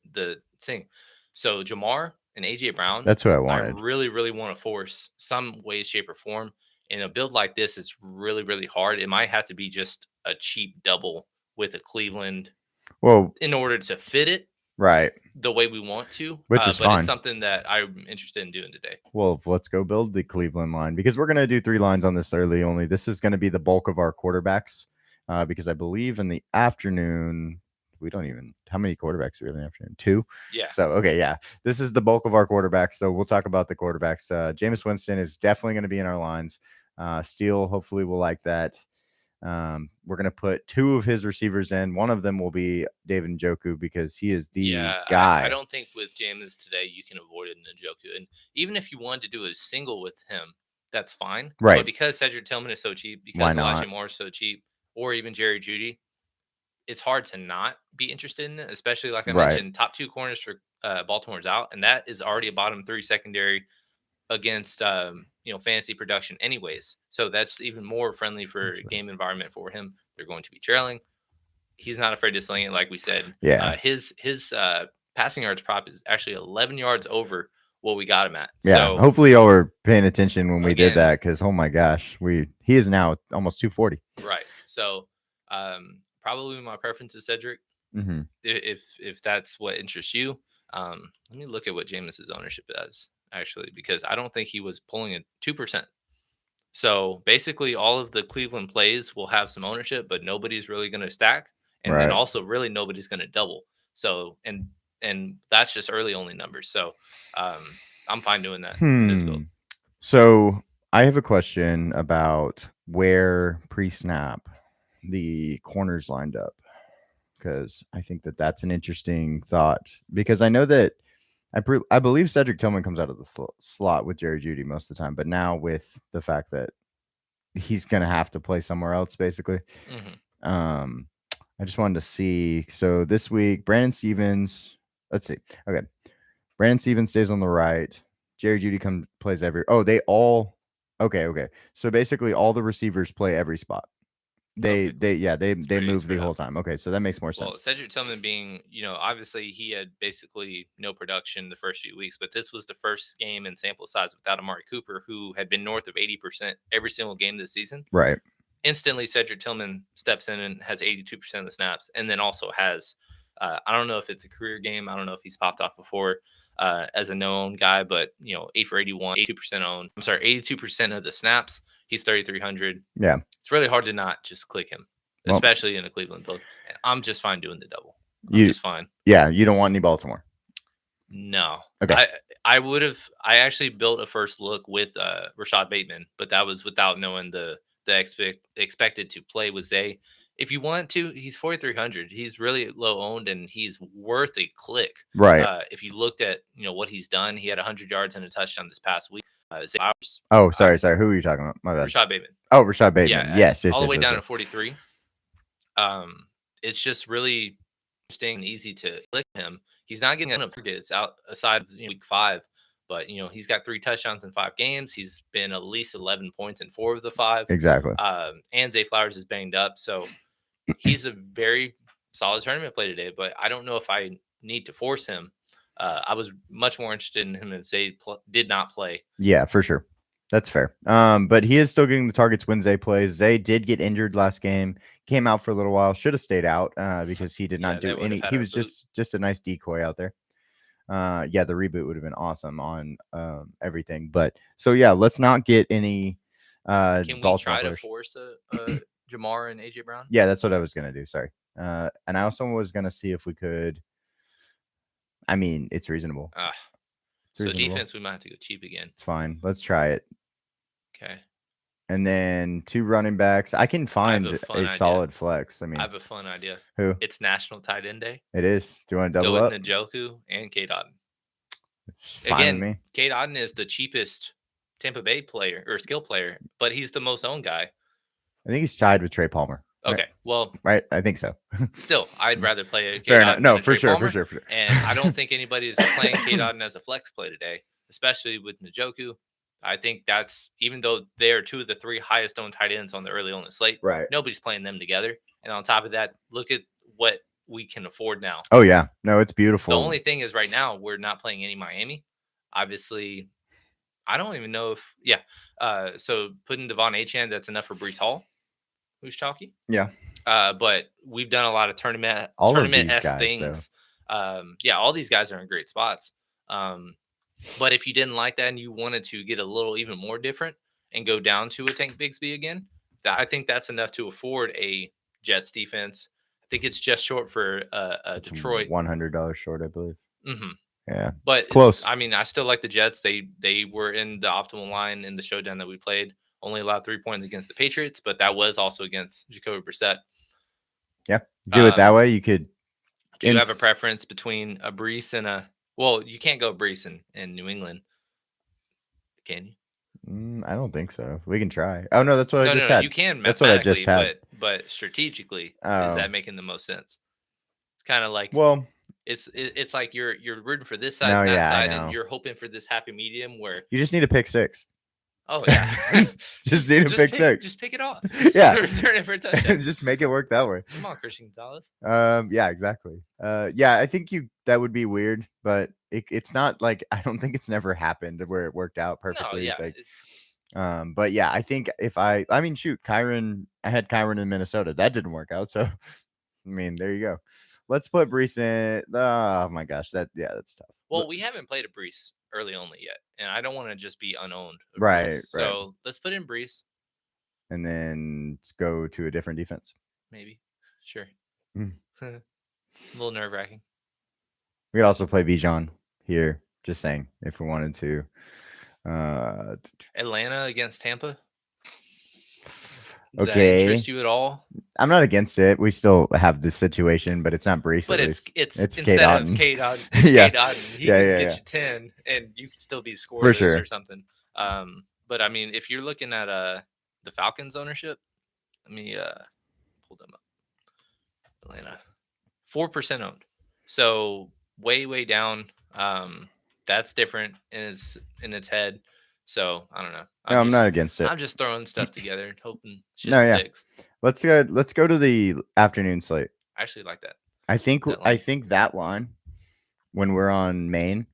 thing. So Jamar and AJ Brown, that's what I wanted. I really, really want to force some way, shape, or form. In a build like this, it's really, really hard. It might have to be just a cheap double with a Cleveland, in order to fit it right the way we want to, which is but fine. It's something that I'm interested in doing today. Well, let's go build the Cleveland line because we're going to do 3 lines on this early only. This is going to be the bulk of our quarterbacks because I believe in the afternoon how many quarterbacks do we have in the afternoon? 2. Yeah. So okay, yeah, this is the bulk of our quarterbacks. So we'll talk about the quarterbacks. Jameis Winston is definitely going to be in our lines. Steele hopefully will like that. We're going to put 2 of his receivers in. One of them will be David Njoku because he is the guy. I don't think with Jameis today you can avoid Njoku. And even if you wanted to do a single with him, that's fine. Right. But because Cedric Tillman is so cheap, because Elijah Moore is so cheap, or even Jerry Jeudy, it's hard to not be interested in it, especially like I mentioned, top 2 corners for Baltimore's out. And that is already a bottom 3 secondary against fantasy production anyways. So that's even more friendly for game environment for him. They're going to be trailing. He's not afraid to sling it, like we said. Yeah. His passing yards prop is actually 11 yards over what we got him at. Yeah. So Hopefully y'all were paying attention when we did again, that, because oh my gosh, he is now almost 240. right. So probably my preference is Cedric. Mm-hmm. If that's what interests you. Let me look at what Jameis's ownership is actually, because I don't think he was pulling at 2%. So basically, all of the Cleveland plays will have some ownership, but nobody's really going to stack, and then Right. also really nobody's going to double. So and that's just early only numbers. So I'm fine doing that in this build. So I have a question about where pre-snap the corners lined up, because I think that that's an interesting thought, because I know that I believe Cedric Tillman comes out of the slot with Jerry Jeudy most of the time, but now with the fact that he's going to have to play somewhere else, basically. I just wanted to see. So this week, Brandon Stevens. Let's see. Okay, Brandon Stevens stays on the right. Jerry Jeudy plays every. Oh, they all. Okay. So basically, all the receivers play every spot. They move the whole time. Okay, so that makes more sense. Well, Cedric Tillman being, obviously he had basically no production the first few weeks, but this was the first game in sample size without Amari Cooper, who had been north of 80% every single game this season. Right. Instantly, Cedric Tillman steps in and has 82% of the snaps, and then also has, I don't know if it's a career game. I don't know if he's popped off before as a known guy, but 8 for 81, 82% owned. I'm sorry, 82% of the snaps. He's 3,300. Yeah. It's really hard to not just click him, especially in a Cleveland build. I'm just fine doing the double. I'm just fine. Yeah, you don't want any Baltimore. No. Okay. I actually built a first look with Rashad Bateman, but that was without knowing the expected to play with Zay. If you want to, he's 4,300. He's really low owned, and he's worth a click. Right. If you looked at what he's done, he had 100 yards and a touchdown this past week. Sorry. Who are you talking about? My bad. Rashad Bateman. Oh, Rashad Bateman. Yeah, yes. All the way down to 43. It's just really interesting and easy to click him. He's not getting enough targets aside of week 5, but he's got 3 touchdowns in 5 games. He's been at least 11 points in 4 of the 5. Exactly. And Zay Flowers is banged up, so he's a very solid tournament play today. But I don't know if I need to force him. I was much more interested in him if Zay did not play. Yeah, for sure. That's fair. But he is still getting the targets when Zay plays. Zay did get injured last game, came out for a little while, should have stayed out because he did not do any. He was just a nice decoy out there. The reboot would have been awesome on everything. But so yeah, let's not get any. Can we try to force Jamar and AJ Brown? Yeah, that's what I was gonna do. Sorry. And I also was gonna see if we could. I mean, it's reasonable. So defense, we might have to go cheap again. It's fine. Let's try it. Okay. And then 2 running backs. I can find a solid flex. I mean, I have a fun idea. Who? It's National Tight End Day. It is. Do you want to double go up? with Njoku and Cade Otton. Again, Cade Otton is the cheapest Tampa Bay player or skill player, but he's the most owned guy. I think he's tied with Trey Palmer. Okay, well, right. I think so. Still, I'd rather play a Fair enough. No, for sure. And I don't think anybody's playing Cade Otton as a flex play today, especially with Njoku. I think that's, even though they are 2 of the 3 highest owned tight ends on the early on the slate, right? Nobody's playing them together. And on top of that, look at what we can afford now. Oh yeah, no, it's beautiful. The only thing is right now we're not playing any Miami. Obviously, I don't even know if so putting Devon Achane, that's enough for Breece Hall, who's chalky. Yeah. But we've done a lot of tournament-esque things. All these guys are in great spots. But if you didn't like that and you wanted to get a little even more different and go down to a Tank Bigsby again, I think that's enough to afford a Jets defense. I think it's just short for Detroit. $100 short, I believe. Mm-hmm. Yeah, but close. I mean, I still like the Jets. They were in the optimal line in the showdown that we played. Only allowed 3 points against the Patriots, but that was also against Jacoby Brissett. Yeah, do it that way. You could. Do you have a preference between a Breece and a? Well, you can't go Breece in New England, can you? I don't think so. We can try. Oh no, that's what I just had. No, you can. That's what I just had. But strategically, is that making the most sense? It's kind of like it's like you're rooting for this side and that side, and you're hoping for this happy medium where you just need a pick 6. Oh yeah. Just need a pick six. Just pick it off. Yeah. Return it for a touchdown. Just make it work that way. Come on, Christian Gonzalez. Yeah, exactly. Yeah, I think that would be weird, but it's not like I don't think it's never happened where it worked out No, perfectly. yeah. Like, but yeah, I think if I mean, shoot, Kyron, I had Kyron in Minnesota. That didn't work out. So, I mean, there you go. Let's put Brees in. Oh my gosh, that's tough. Well, we haven't played a Brees early only yet, and I don't want to just be unowned. Right. So let's put in Brees. And then go to a different defense. Maybe. Sure. Mm. A little nerve-wracking. We could also play Bijan here. Just saying, if we wanted to. Atlanta against Tampa. Does that Okay. interest you at all? I'm not against it. We still have this situation, but it's not Brees. But at it's least. instead of K Dot, Yeah. K Dot. He can get you 10, and you can still be scoreless sure. or something. But I mean, if you're looking at the Falcons ownership, let me pull them up. Atlanta, 4% owned, so way down. That's different in its head. So I don't know. I'm not against it. I'm just throwing stuff together, hoping shit sticks. Let's go to the afternoon slate. I actually like that. I think that line, when we're on main,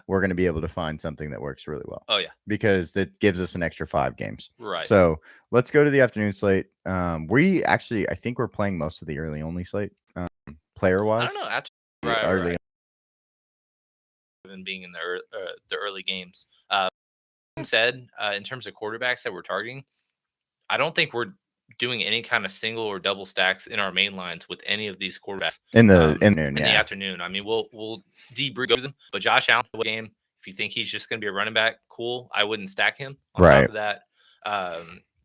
we're going to be able to find something that works really well. Oh yeah, because that gives us an extra 5 games. Right. So let's go to the afternoon slate. We actually, I think we're playing most of the early only slate, player wise. I don't know. Early. Than being in the early games. Said in terms of quarterbacks that we're targeting, I don't think we're doing any kind of single or double stacks in our main lines with any of these quarterbacks in the afternoon. I mean, we'll debrief them, but Josh Allen game. If you think he's just going to be a running back, cool. I wouldn't stack him. On top of that,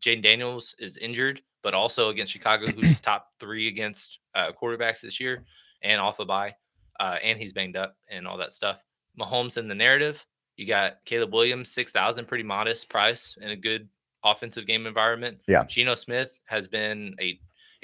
Jaden Daniels is injured, but also against Chicago, who's top 3 against quarterbacks this year, and off a bye, and he's banged up and all that stuff. Mahomes in the narrative. You got Caleb Williams, 6,000, pretty modest price in a good offensive game environment. Yeah. Geno Smith has been a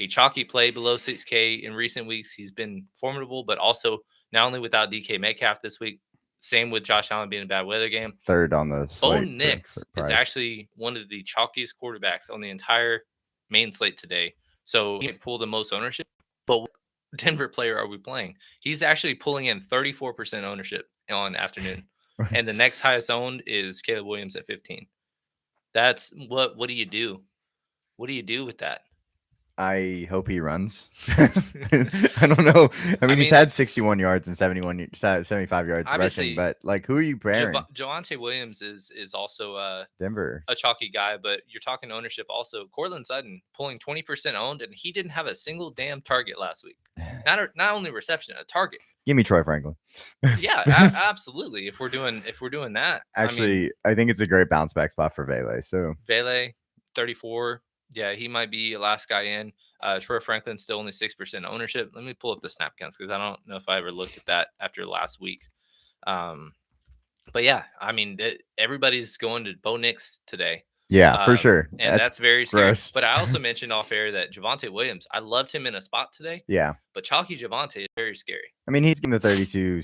chalky play below 6K in recent weeks. He's been formidable, but also not only without DK Metcalf this week, same with Josh Allen being a bad weather game. Third on the slate. Bo Nix is actually one of the chalkiest quarterbacks on the entire main slate today. So he might pull the most ownership, but what Denver player are we playing? He's actually pulling in 34% ownership on afternoon. And the next highest owned is Caleb Williams at 15. That's what do you do? What do you do with that? I hope he runs. I don't know. I mean, he's had 61 yards and 75 yards rushing, but like, who are you pairing? Javonte Williams is also Denver, a chalky guy, but you're talking ownership also. Cortland Sutton pulling 20% owned, and he didn't have a single damn target last week. Not only reception, a target. Give me Troy Franklin. Yeah, absolutely. If we're doing that, actually, I think it's a great bounce back spot for Vele. So Vele, 34. Yeah, he might be a last guy in. Troy Franklin still only 6% ownership. Let me pull up the snap counts because I don't know if I ever looked at that after last week. But yeah, I mean, everybody's going to Bo Nix today. Yeah, for sure. And that's very scary. But I also mentioned off air that Javonte Williams, I loved him in a spot today. Yeah. But chalky Javonte is very scary. I mean, he's getting the 32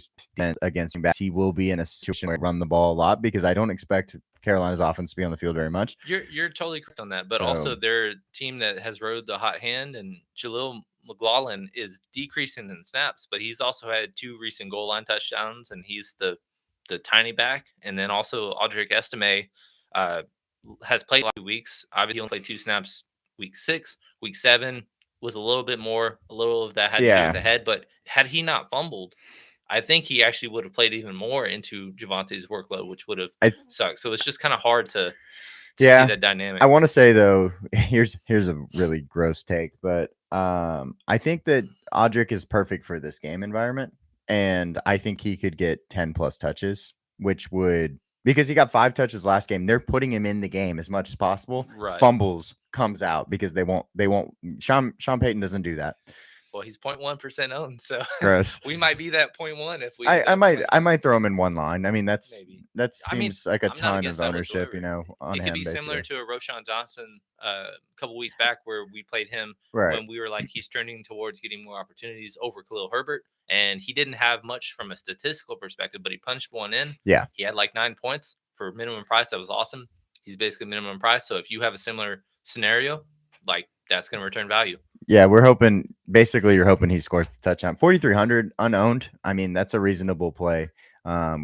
against him back. He will be in a situation where he run the ball a lot because I don't expect Carolina's offense to be on the field very much. You're totally correct on that. But also they're a team that has rode the hot hand, and Jaleel McLaughlin is decreasing in snaps, but he's also had 2 recent goal line touchdowns, and he's the tiny back. And then also Audric Estime has played 2 weeks. Obviously, he only played 2 snaps week 6. Week 7 was a little bit more. A little of that had to do with the head. But had he not fumbled, I think he actually would have played even more into Javonte's workload, which would have sucked. So it's just kind of hard to see that dynamic. I want to say, though, here's a really gross take, but I think that Audric is perfect for this game environment. And I think he could get 10 plus touches, which would... Because he got 5 touches last game, they're putting him in the game as much as possible. Right. Fumbles comes out because they won't. Sean Payton doesn't do that. Well, he's 0.1% owned, so gross. We might be that 0.1 if we. I might throw him in one line. I mean, that seems like a ton of ownership, on him. It could be similar to a Roshan Johnson a couple weeks back where we played him when we were like he's trending towards getting more opportunities over Khalil Herbert, and he didn't have much from a statistical perspective, but he punched one in. Yeah, he had like 9 points for minimum price. That was awesome. He's basically minimum price. So if you have a similar scenario, like that's going to return value. Yeah, we're hoping. Basically, you're hoping he scores the touchdown. 4,300 unowned. I mean, that's a reasonable play.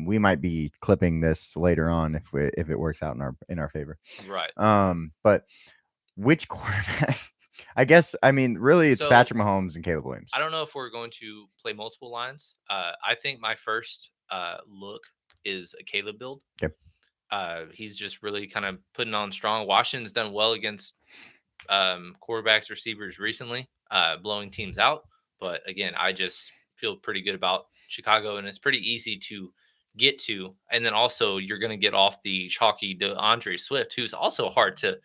We might be clipping this later on if it works out in our favor. Right. But which quarterback? I guess. I mean, really, it's Patrick Mahomes and Caleb Williams. I don't know if we're going to play multiple lines. I think my first look is a Caleb build. Okay. He's just really kind of putting on strong. Washington's done well against quarterbacks, receivers recently, blowing teams out. But again, I just feel pretty good about Chicago, and it's pretty easy to get to. And then also, you're going to get off the chalky DeAndre Swift, who's also hard to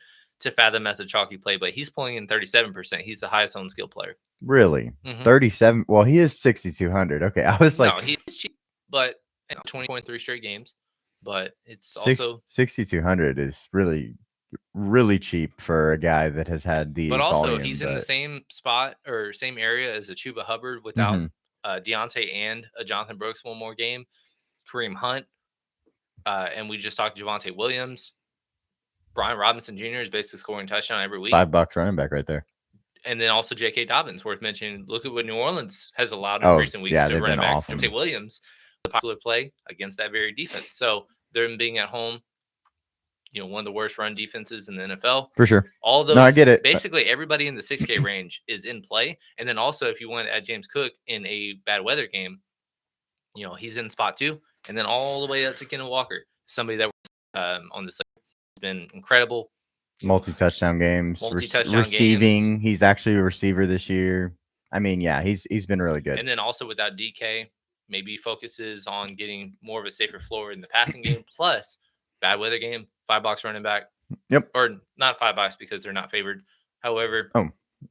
fathom as a chalky play, but he's pulling in 37%. He's the highest owned skill player. Really? 37? Well, he is 6,200. Okay, I was like, no, he's cheap, but 20.3 straight games. But it's also 6,200 is really, really cheap for a guy that has had the. But also, volume, he's in the same spot or same area as a Chuba Hubbard without Deontay and a Jonathan Brooks one more game, Kareem Hunt, and we just talked Javonte Williams. Brian Robinson Jr. is basically scoring a touchdown every week. $5 running back right there. And then also J.K. Dobbins, worth mentioning. Look at what New Orleans has allowed in recent weeks to running backs. Awesome. Javonte Williams, the popular play against that very defense. So them being at home, one of the worst run defenses in the NFL. For sure. All those. No, I get it. Basically, everybody in the 6K range is in play. And then also, if you want to add James Cook in a bad weather game, he's in spot 2. And then all the way up to Kenneth Walker, somebody that on this has been incredible. Multi-touchdown games. Receiving. Games. He's actually a receiver this year. I mean, yeah, he's been really good. And then also without DK, maybe focuses on getting more of a safer floor in the passing game. Plus, bad weather game, $5 running back. Yep. Or not $5 because they're not favored. However,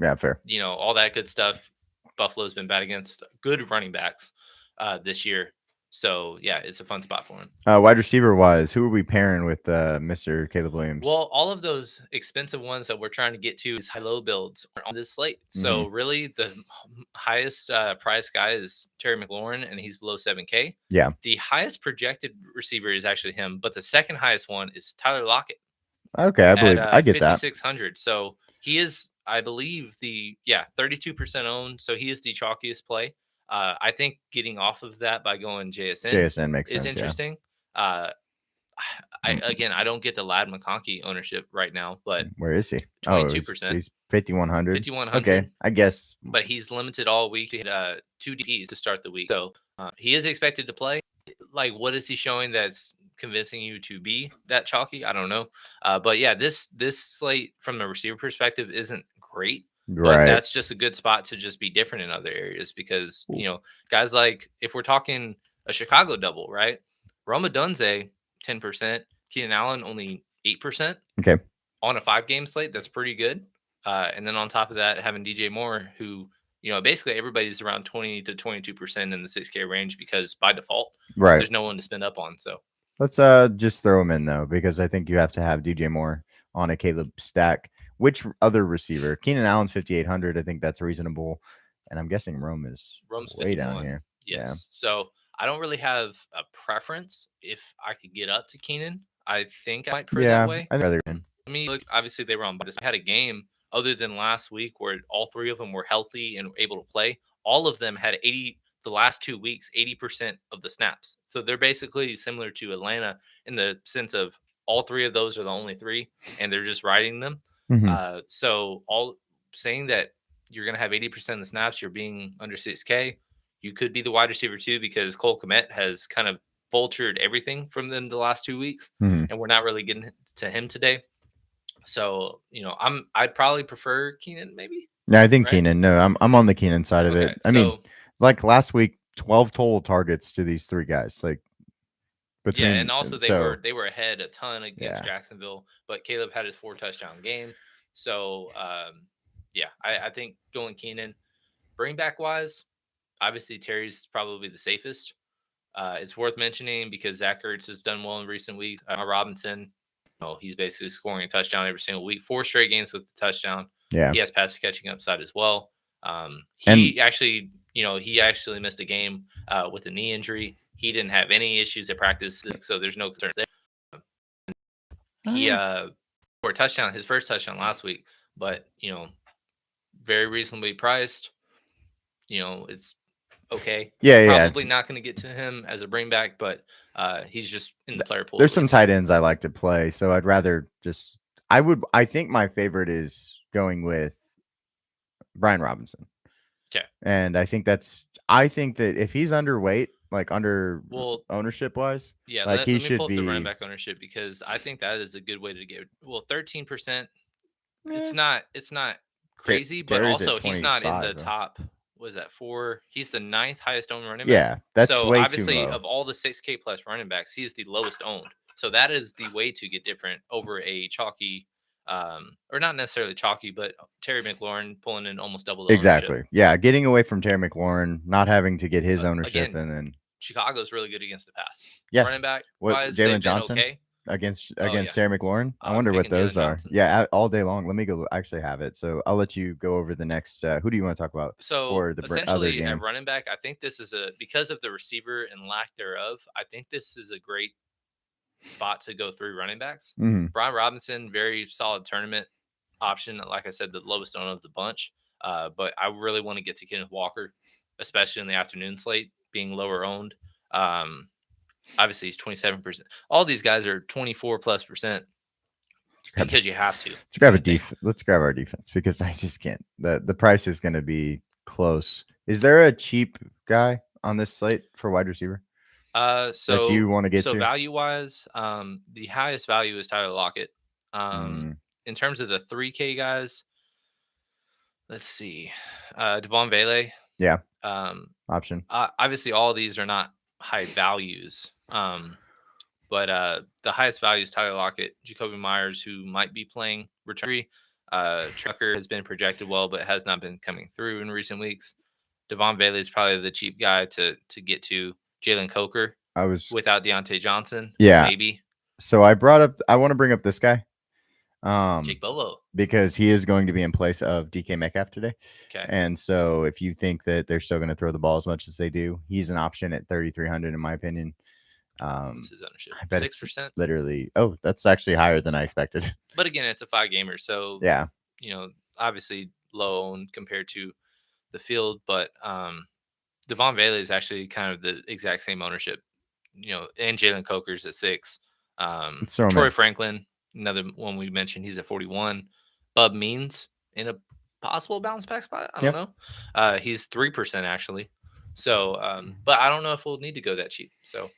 yeah, fair. All that good stuff. Buffalo's been bad against good running backs this year. So, yeah, it's a fun spot for him. Wide receiver wise, who are we pairing with Mr. Caleb Williams? Well, all of those expensive ones that we're trying to get to is high-low builds on this slate. So, really, the highest price guy is Terry McLaurin, and he's below 7K. Yeah. The highest projected receiver is actually him, but the second highest one is Tyler Lockett. Okay, I believe I get that. 5,600. So, he is, I believe, 32% owned. So, he is the chalkiest play. I think getting off of that by going JSN makes sense, is interesting. Yeah. I don't get the Ladd McConkey ownership right now, but where is he? 22%. He's 5,100. 5,100. Okay, I guess. But he's limited all week to hit 2 DPs to start the week. So he is expected to play. Like, what is he showing that's convincing you to be that chalky? I don't know. But yeah, this slate from the receiver perspective isn't great. But that's just a good spot to just be different in other areas because, guys like, if we're talking a Chicago double, right? Rome Odunze, 10%. Keenan Allen, only 8%. Okay. On a 5-game slate, that's pretty good. And then on top of that, having DJ Moore, who, basically everybody's around 20 to 22% in the 6K range because by default, there's no one to spend up on. So let's just throw him in, though, because I think you have to have DJ Moore on a Caleb stack. Which other receiver? Keenan Allen's 5,800. I think that's reasonable. And I'm guessing Rome's way 51. Down here. Yes. Yeah. So I don't really have a preference. If I could get up to Keenan, I think I might put it that way. I'd rather win. I mean, look, obviously they were on this. I had a game other than last week where all 3 of them were healthy and able to play. All of them had the last 2 weeks, 80% of the snaps. So they're basically similar to Atlanta in the sense of all 3 of those are the only 3, and they're just riding them. So all saying that you're going to have 80% of the snaps, you're being under 6K. You could be the wide receiver too, because Cole Kmet has kind of vultured everything from them the last 2 weeks, and we're not really getting to him today. So, I'd probably prefer Keenan maybe. Yeah, I think Keenan. No, I'm on the Keenan side of it. I mean, like last week, 12 total targets to these 3 guys. Like, and also they were ahead a ton against Jacksonville, but Caleb had his 4 touchdown game. So I think going Keenan. Bring back wise, obviously Terry's probably the safest. It's worth mentioning because Zach Ertz has done well in recent weeks. Robinson, he's basically scoring a touchdown every single week. 4 straight games with the touchdown. Yeah, he has pass catching upside as well. He actually missed a game with a knee injury. He didn't have any issues at practice, so there's no concern there. He for a touchdown, his first touchdown last week, but very reasonably priced. It's okay. Yeah. Probably not going to get to him as a bring back, but he's just in the player pool. There's some tight ends I like to play, so I'd rather just. I think my favorite is going with Brian Robinson. Okay. And I think that if he's underweight, like under ownership wise, yeah, like let he me should pull up be the running back ownership, because I think that is a good way to get 13%. It's not crazy, but Terry's at also he's not in the 25, though. top. What is that, 4? He's the 9th highest owned running back. Yeah, that's so way obviously too low. Of all the 6K plus running backs, he is the lowest owned. So that is the way to get different over a chalky, or not necessarily chalky, but Terry McLaurin pulling in almost double the Exactly. ownership. Yeah, getting away from Terry McLaurin, not having to get his ownership, Again, and then Chicago's really good against the pass. Yeah. Running back What wise, Jalen they've been Johnson okay. against yeah. Terry McLaurin? I wonder what picking those Jalen are. Johnson. Yeah, all day long. Let me go actually have it. So I'll let you go over the next. Who do you want to talk about? So for the other essentially, game? at running back, I think this is because of the receiver and lack thereof, I think this is a great spot to go through running backs. Mhm. Brian Robinson, very solid tournament option. Like I said, the lowest owned of the bunch. But I really want to get to Kenneth Walker, especially in the afternoon slate, being lower owned. Obviously, he's 27%. All these guys are 24+% because you have to. Let's grab Let's grab our defense, because I just can't. The price is going to be close. Is there a cheap guy on this slate for wide receiver? So that you want to get to? value wise, the highest value is Tyler Lockett. In terms of the 3K guys, let's see, Devon Vele. Yeah. Option. Obviously, all of these are not high values. But the highest value is Tyler Lockett, Jacoby Myers, who might be playing return. Trucker has been projected well, but has not been coming through in recent weeks. Devon Vele is probably the cheap guy to get to. Jalen Coker. Without Deontay Johnson. Yeah. Maybe. So I want to bring up this guy. Jake Bobo. Because he is going to be in place of DK Metcalf today. Okay. And so if you think that they're still going to throw the ball as much as they do, he's an option at 3,300 in my opinion. What's his ownership? I bet 6%. Literally. Oh, that's actually higher than I expected. But again, it's a 5-gamer, so yeah, obviously low owned compared to the field. But Devon Vele is actually kind of the exact same ownership, and Jalen Coker's at 6. Troy Franklin, another one we mentioned, he's at 41. Bub Means in a possible bounce back spot. I don't know. He's 3% actually. So, but I don't know if we'll need to go that cheap. So,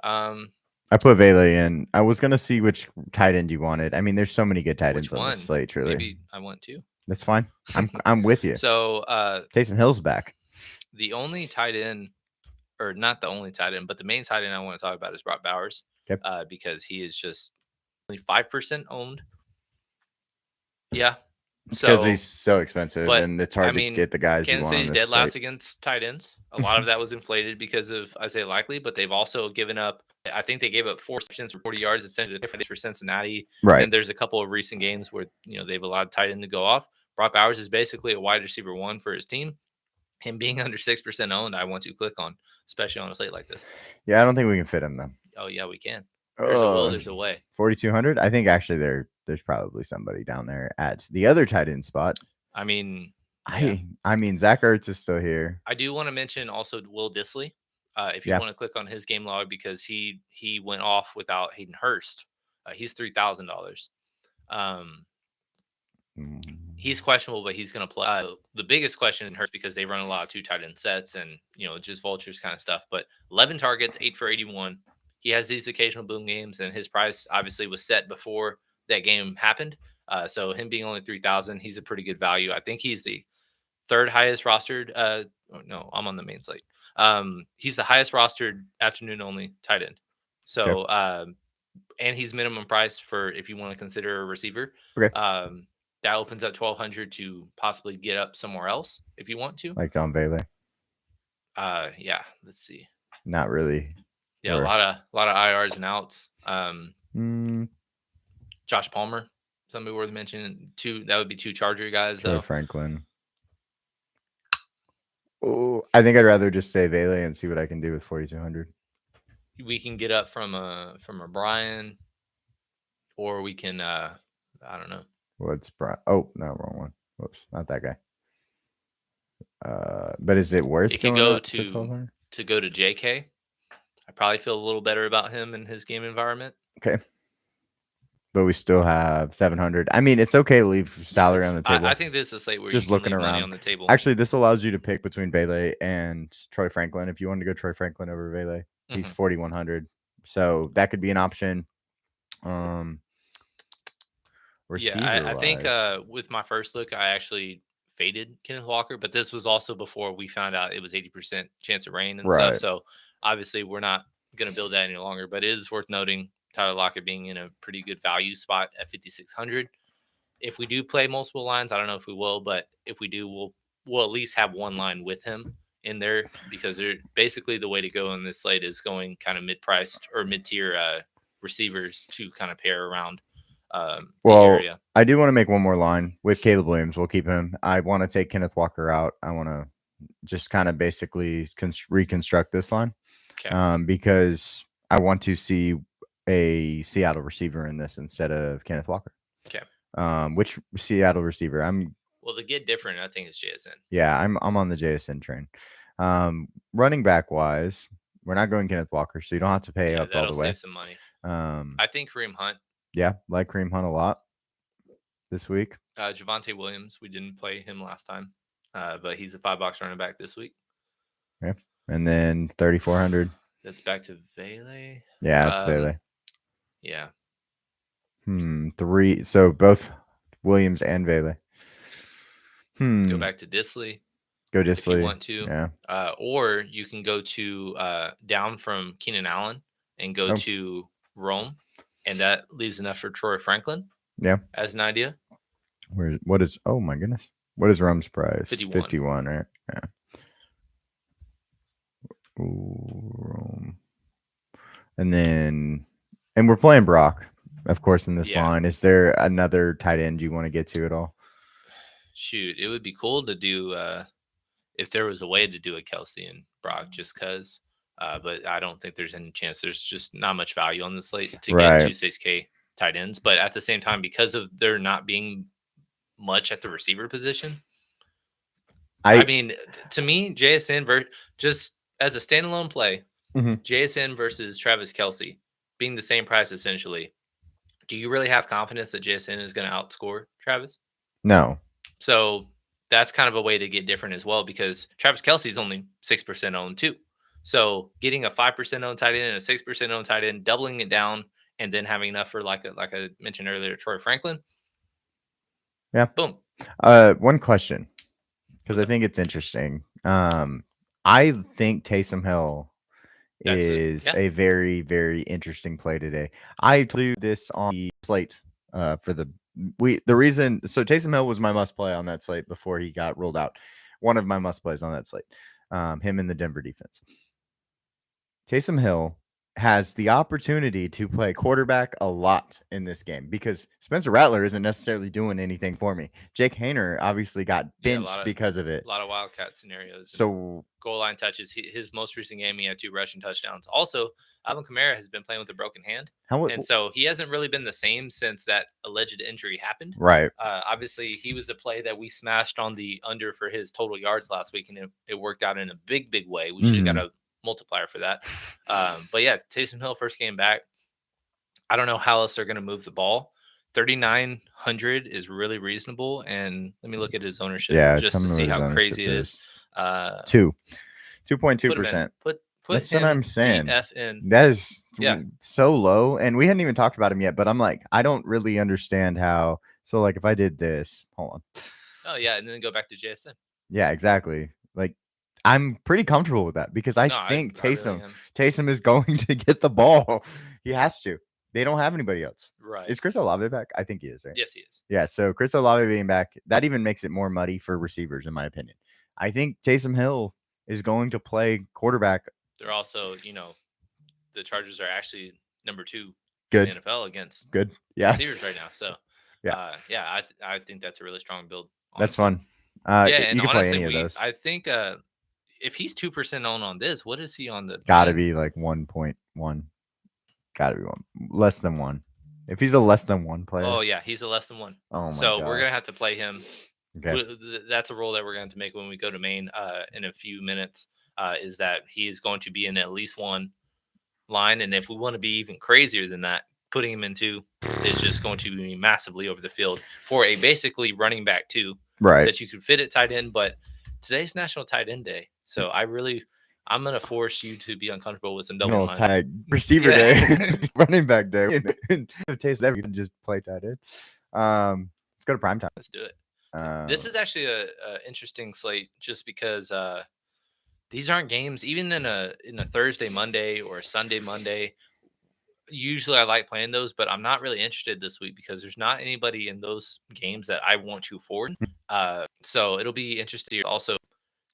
I put Vele in. I was gonna see which tight end you wanted. I mean, there's so many good tight ends on the slate. Truly, maybe I want to. That's fine. I'm with you. So, Taysom Hill's back. The only tight end, or not the only tight end, but the main tight end I want to talk about is Brock Bowers. Okay. Because he is just only 5% owned. Yeah. Because he's so expensive, and it's hard to get the guys you want. Kansas City's dead last against tight ends. A lot of that was inflated because of Isaiah Likely, but they've also given up. I think they gave up 4 receptions for 40 yards instead of for Cincinnati. Right. And there's a couple of recent games where they've allowed tight end to go off. Brock Bowers is basically a wide receiver 1 for his team. Him being under 6% owned, I want to click on, especially on a slate like this. Yeah, I don't think we can fit him though. Oh yeah, we can. There's a will, there's a way. 4,200. I think actually there's probably somebody down there at the other tight end spot. I mean, I mean, Zach Ertz is still here. I do want to mention also Will Dissly. If you want to click on his game log, because he went off without Hayden Hurst. He's $3,000. He's questionable, but he's going to play. The biggest question in Hurst, because they run a lot of 2 tight end sets and just vultures kind of stuff. But 11 targets, 8 for 81. He has these occasional boom games, and his price obviously was set before that game happened. So him being only 3,000, he's a pretty good value. I think he's the 3rd highest rostered. No, I'm on the main slate. He's the highest rostered afternoon only tight end. So, and he's minimum price for if you want to consider a receiver. Okay. That opens up 1,200 to possibly get up somewhere else if you want to. Like Don Bailey. Yeah. Let's see. Not really. Yeah, a lot of IRs and outs. Josh Palmer, somebody worth mentioning. That would be 2 Charger guys though. Franklin. Oh, I think I'd rather just stay Vele and see what I can do with 4,200. We can get up from a Brian or we can I don't know. What's oh no, wrong one. Whoops, not that guy. But is it worth It could going go up to 1200? to go to JK. I probably feel a little better about him and his game environment. Okay. But we still have 700. I mean, it's okay to leave salary on the table. I think this is a slate where just you can looking leave around money on the table. Actually, this allows you to pick between Vele and Troy Franklin. If you want to go Troy Franklin over Vele, he's 4,100. So that could be an option. Yeah, I think with my first look, I actually faded Kenneth Walker, but this was also before we found out it was 80% chance of rain and stuff. So obviously, we're not going to build that any longer. But it is worth noting Tyler Lockett being in a pretty good value spot at 5,600. If we do play multiple lines, I don't know if we will, but if we do, we'll at least have one line with him in there, because they're basically the way to go in this slate is going kind of mid-priced or mid-tier receivers to kind of pair around. Area. I do want to make one more line with Caleb Williams. We'll keep him. I want to take Kenneth Walker out. I want to just kind of basically reconstruct this line, because I want to see a Seattle receiver in this instead of Kenneth Walker. Okay. Which Seattle receiver? Well, to get different, I think it's JSN. Yeah, I'm on the JSN train. Running back wise, we're not going Kenneth Walker, so you don't have to pay up all the way. That'll save some money. I think Kareem Hunt. Yeah, like Kareem Hunt a lot this week. Javonte Williams, we didn't play him last time, but he's a $5 running back this week. Okay, and then 3,400. That's back to Vele. Yeah, it's Vele. Yeah. Three. So both Williams and Vele. Go back to Disley. Go Disley if you want to. Yeah. Or you can go to down from Keenan Allen and go to Rome, and that leaves enough for Troy Franklin. Yeah. As an idea. What is? Oh my goodness! What is Rome's price? 51. 51, right? Yeah. Ooh, Rome. And we're playing Brock, of course, in this line. Is there another tight end you want to get to at all? Shoot, it would be cool to do if there was a way to do a Kelsey and Brock, just because. But I don't think there's any chance. There's just not much value on the slate to get 2.6K tight ends. But at the same time, because of there not being much at the receiver position, I mean, to me, JSN just as a standalone play, JSN versus Travis Kelsey being the same price essentially. Do you really have confidence that JSN is going to outscore Travis? No. So that's kind of a way to get different as well, because Travis Kelsey is only 6% owned too. So getting a 5% owned tight end and a 6% owned tight end, doubling it down, and then having enough for like I mentioned earlier, Troy Franklin. Yeah. Boom. One question, because I think it's interesting. I think Taysom Hill is a very, very interesting play today. I do this on the slate for the reason. So Taysom Hill was my must play on that slate before he got ruled out. One of my must plays on that slate. Him in the Denver defense. Taysom Hill has the opportunity to play quarterback a lot in this game because Spencer Rattler isn't necessarily doing anything for me. Jake Haener obviously got benched because of it. A lot of wildcat scenarios. So goal line touches. His most recent game, he had 2 rushing touchdowns. Also, Alvin Kamara has been playing with a broken hand. And so he hasn't really been the same since that alleged injury happened. Right. Obviously, he was the play that we smashed on the under for his total yards last week, and it worked out in a big, big way. We should have got a multiplier for that. But yeah, Taysom Hill first came back. I don't know how else they're going to move the ball. 3,900 is really reasonable. And let me look at his ownership just to see how crazy it is. 2.2%. Put that's what I'm saying. DFN. That is so low. And we hadn't even talked about him yet, but I'm like, I don't really understand how. So like if I did this, hold on. Oh yeah. And then go back to JSN. Yeah, exactly. Like I'm pretty comfortable with that because I think Taysom is going to get the ball. He has to. They don't have anybody else. Right. Is Chris Olave back? I think he is, right? Yes, he is. Yeah, so Chris Olave being back, that even makes it more muddy for receivers, in my opinion. I think Taysom Hill is going to play quarterback. They're also, the Chargers are actually number 2 in the NFL against receivers right now. So, I think that's a really strong build. Honestly. That's fun. And you can honestly, play any of those. I think if he's 2% on this, what is he on the? Got to be like 1.1. Got to be one less than 1. If he's a less than 1 player. Oh yeah, he's a less than 1. Oh my So we're gonna gosh. have to play him. Okay. That's a role that we're going to have to make when we go to Maine in a few minutes. Is that he is going to be in at least one line, and if we want to be even crazier than that, putting him in 2 is just going to be massively over the field for a basically running back 2 Right. that you could fit at tight end. But today's National Tight End Day, so I'm going to force you to be uncomfortable with some double No line. tag receiver day, running back day. Taste every. You can just play tight end. Let's go to primetime. Let's do it. This is actually a interesting slate, just because these aren't games. Even in a Thursday Monday or a Sunday Monday, usually I like playing those, but I'm not really interested this week because there's not anybody in those games that I want to forward. So it'll be interesting. Also,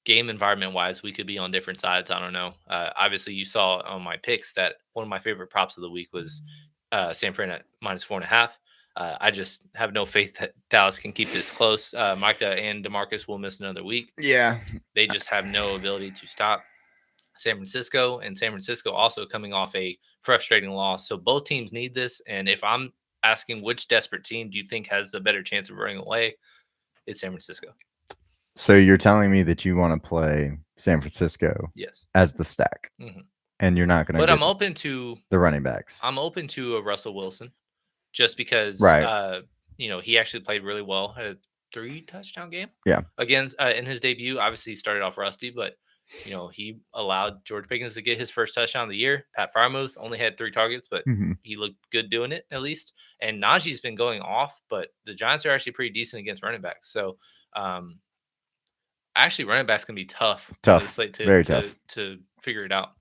game environment wise, we could be on different sides. I don't know. Obviously, you saw on my picks that one of my favorite props of the week was San Fran at -4.5. I just have no faith that Dallas can keep this close. Micah and DeMarcus will miss another week. Yeah. They just have no ability to stop San Francisco, and San Francisco also coming off a frustrating loss. So both teams need this. And if I'm asking which desperate team do you think has a better chance of running away, it's San Francisco. So you're telling me that you want to play San Francisco, yes, as the stack, and you're not going to. But I'm open to the running backs. I'm open to a Russell Wilson, just because Right. He actually played really well. Had a 3 touchdown game. Yeah. Against in his debut. Obviously, he started off rusty, but he allowed George Pickens to get his first touchdown of the year. Pat Freiermuth only had 3 targets, but he looked good doing it at least. And Najee's been going off, but the Giants are actually pretty decent against running backs. So, actually, running backs can be tough. Tough. Very tough to figure it out.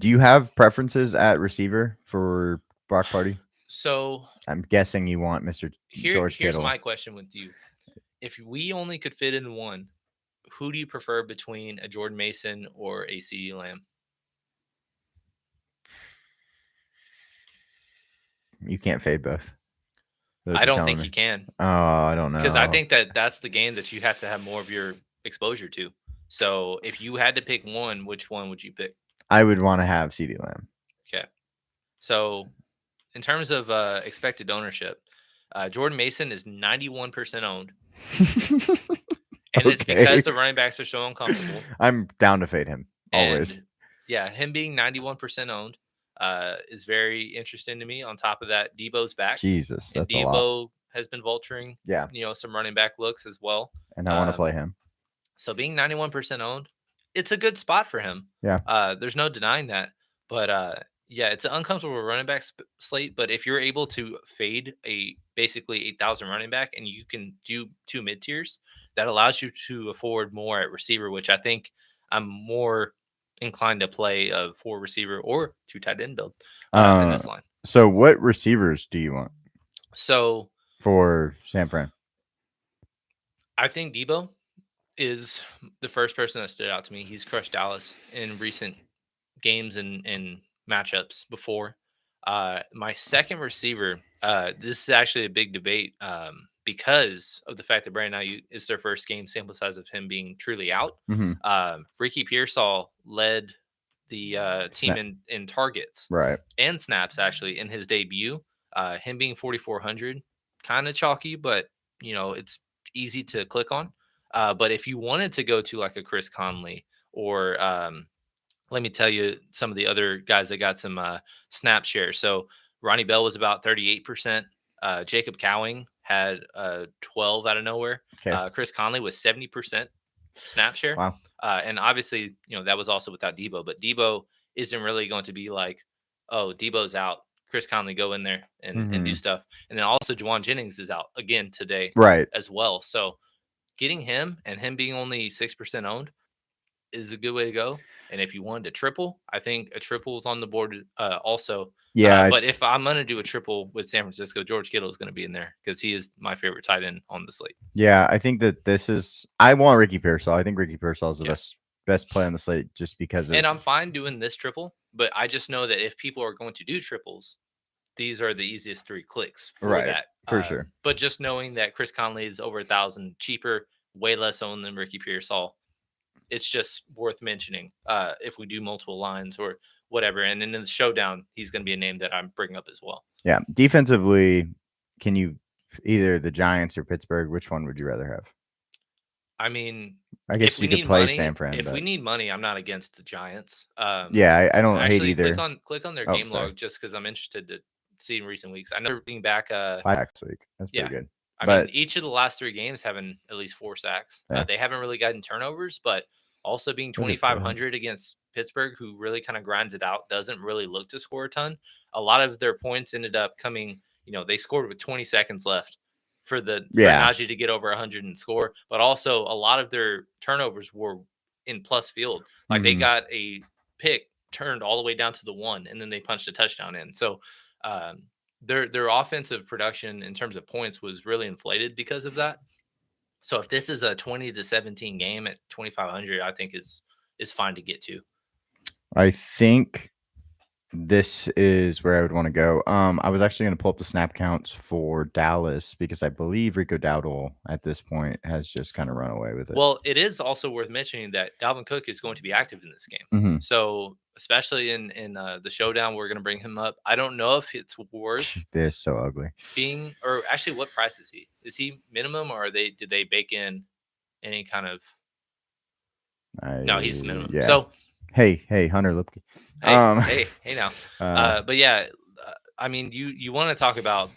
Do you have preferences at receiver for Brock Purdy? So I'm guessing you want Mr. George Kittle. Here's my question with you: if we only could fit in one, who do you prefer between a Jordan Mason or a CeeDee Lamb? You can't fade both. I don't think you can. Oh, I don't know. Because I think that's the game that you have to have more of your exposure to. So if you had to pick one, which one would you pick? I would want to have CeeDee Lamb. Okay. So in terms of expected ownership, Jordan Mason is 91% owned. And it's because the running backs are so uncomfortable. I'm down to fade him always. And yeah, him being 91% owned is very interesting to me. On top of that, Debo's back. Jesus, that's Debo a lot. has been vulturing, yeah, some running back looks as well. And I want to play him. So being 91% owned, it's a good spot for him. Yeah. There's no denying that. But yeah, it's an uncomfortable running back slate. But if you're able to fade a basically 8,000 running back and you can do 2 mid tiers, that allows you to afford more at receiver, which I think I'm more inclined to play a 4 receiver or 2 tight end build in this line. So what receivers do you want? So for San Fran, I think Debo is the first person that stood out to me. He's crushed Dallas in recent games and matchups before. My second receiver, this is actually a big debate because of the fact that Brandon Ayuk is their first game sample size of him being truly out. Ricky Pearsall led the team in targets, right, and snaps actually in his debut. Him being 4,400, kind of chalky, but it's easy to click on. But if you wanted to go to like a Chris Conley or let me tell you some of the other guys that got some snap share. So Ronnie Bell was about 38%. Jacob Cowing had 12 out of nowhere. Okay. Chris Conley was 70% snap share. Wow. And obviously, that was also without Debo. But Debo isn't really going to be like, oh, Debo's out. Chris Conley go in there and do stuff. And then also Juwan Jennings is out again today, right, as well. So getting him and him being only 6% owned is a good way to go. And if you wanted to triple, I think a triple is on the board also. Yeah. But if I'm going to do a triple with San Francisco, George Kittle is going to be in there because he is my favorite tight end on the slate. Yeah, I think that I want Ricky Pearsall. I think Ricky Pearsall is the best play on the slate just because of. And I'm fine doing this triple, but I just know that if people are going to do triples, these are the easiest 3 clicks for that. For sure. But just knowing that Chris Conley is over 1,000 cheaper, way less owned than Ricky Pearsall, It's just worth mentioning if we do multiple lines or whatever. And then in the showdown, he's going to be a name that I'm bringing up as well. Yeah. Defensively, can you either the Giants or Pittsburgh? Which one would you rather have? I mean, I guess if we you could need play money, San Fran. if But we need money, I'm not against the Giants. yeah, I don't hate Actually, either. click on their Oh, game sorry. log just because I'm interested to see in recent weeks. I know they're being back. 5 next week. That's Yeah. pretty good. I But mean, each of the last 3 games having at least 4 sacks. Yeah. They haven't really gotten turnovers, but also being They'll get 2,500 against Pittsburgh, who really kind of grinds it out, doesn't really look to score a ton. A lot of their points ended up coming, they scored with 20 seconds left for Najee to get over 100 and score, but also a lot of their turnovers were in plus field. Like they got a pick turned all the way down to the 1, and then they punched a touchdown in. So their offensive production in terms of points was really inflated because of that. So if this is a 20-17 game at 2,500, I think is fine to get to. I think this is where I would want to go. I was actually going to pull up the snap counts for Dallas because I believe Rico Dowdle at this point has just kind of run away with it. Well, it is also worth mentioning that Dalvin Cook is going to be active in this game. So especially in the showdown, we're going to bring him up. I don't know if it's worth. They're so ugly. Or actually, what price is he? Is he minimum, or did they bake in any kind of? No, he's the minimum. Yeah. So hey, Hunter Lipke. Hey now. But yeah, I mean, you want to talk about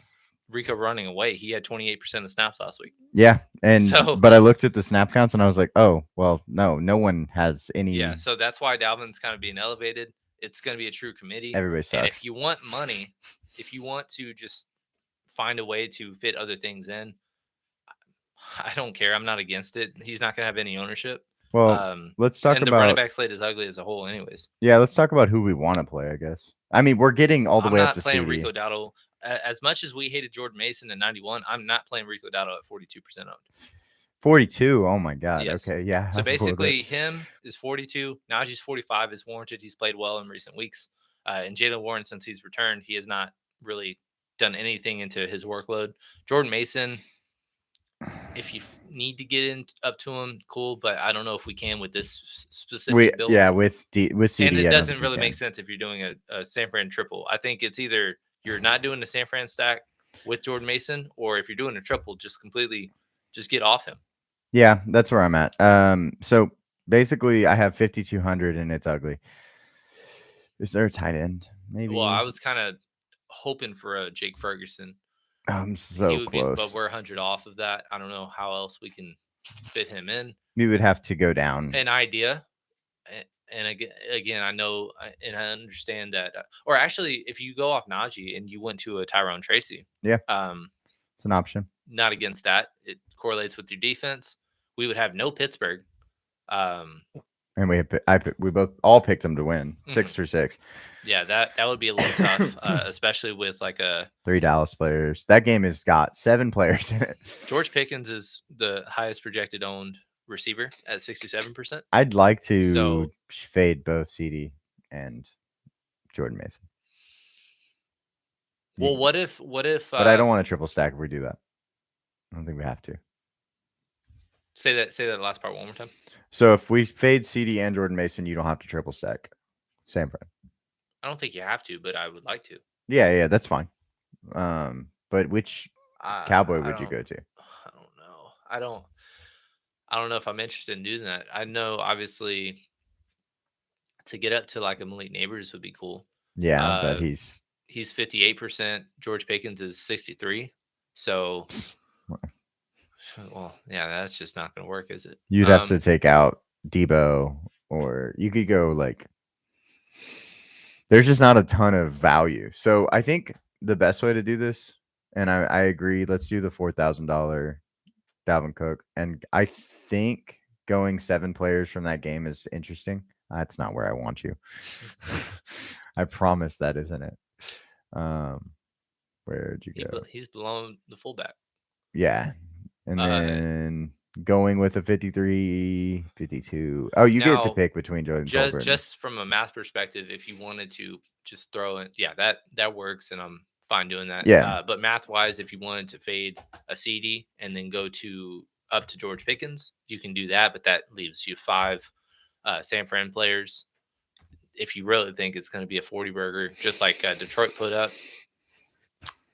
Rico running away? He had 28% of snaps last week. Yeah, but I looked at the snap counts and I was like, oh, well, no one has any. Yeah, so that's why Dalvin's kind of being elevated. It's going to be a true committee. Everybody sucks. And if you want money, if you want to just find a way to fit other things in, I don't care. I'm not against it. He's not going to have any ownership. Well, let's talk about the running back slate is ugly as a whole, anyways. Yeah, let's talk about who we want to play. I guess. I mean, we're getting all the way up to playing CD. Rico Dowdle. As much as we hated Jordan Mason at 91, I'm not playing Rico Dowdle at 42% owned. 42. Oh my God. Yes. Okay. Yeah. So basically, him is 42. Najee's 45 is warranted. He's played well in recent weeks. And Jaylen Warren, since he's returned, he has not really done anything into his workload. Jordan Mason, if you need to get up to him, cool. But I don't know if we can with this specific build. Yeah, with CD. And it doesn't really make sense if you're doing a San Fran triple. I think it's either you're not doing the San Fran stack with Jordan Mason, or if you're doing a triple, just get off him. Yeah, that's where I'm at. So basically, I have 5,200 and it's ugly. Is there a tight end? Maybe. Well, I was kind of hoping for a Jake Ferguson. I'm so close. But we're 100 off of that. I don't know how else we can fit him in. We would have to go down. An idea. And again, I know and I understand that. Or actually, if you go off Najee and you went to a Tyrone Tracy. Yeah. It's an option. Not against that. It correlates with your defense. We would have no Pittsburgh. And we both all picked them to win 6-6. Yeah, that would be a little tough, especially with like 3 Dallas players. That game has got 7 players in it. George Pickens is the highest projected owned receiver at 67%. I'd like to fade both CD and Jordan Mason. Well, what if? But I don't want a triple stack if we do that. I don't think we have to. Say that last part one more time. So if we fade CD and Jordan Mason, you don't have to triple stack San Fran. I don't think you have to, but I would like to. Yeah, that's fine. But which Cowboy would you go to? I don't know. I don't know if I'm interested in doing that. I know obviously to get up to like a Malik Neighbors would be cool. Yeah, but he's 58%. George Pickens is 63. So well, yeah, that's just not going to work, is it? You'd have to take out Debo, or you could go like. There's just not a ton of value. So I think the best way to do this, and I agree, let's do the $4,000 Dalvin Cook. And I think going 7 players from that game is interesting. That's not where I want you. I promise that isn't it. Where'd you go? He's below the fullback. Yeah. And then going with a 53, 52. Oh, you get to pick between Joe and Tolbert. Just from a math perspective, if you wanted to just throw in, yeah, that works, and I'm fine doing that. Yeah. But math-wise, if you wanted to fade a CD and then go up to George Pickens, you can do that, but that leaves you 5 San Fran players. If you really think it's going to be a 40 burger, just like Detroit put up,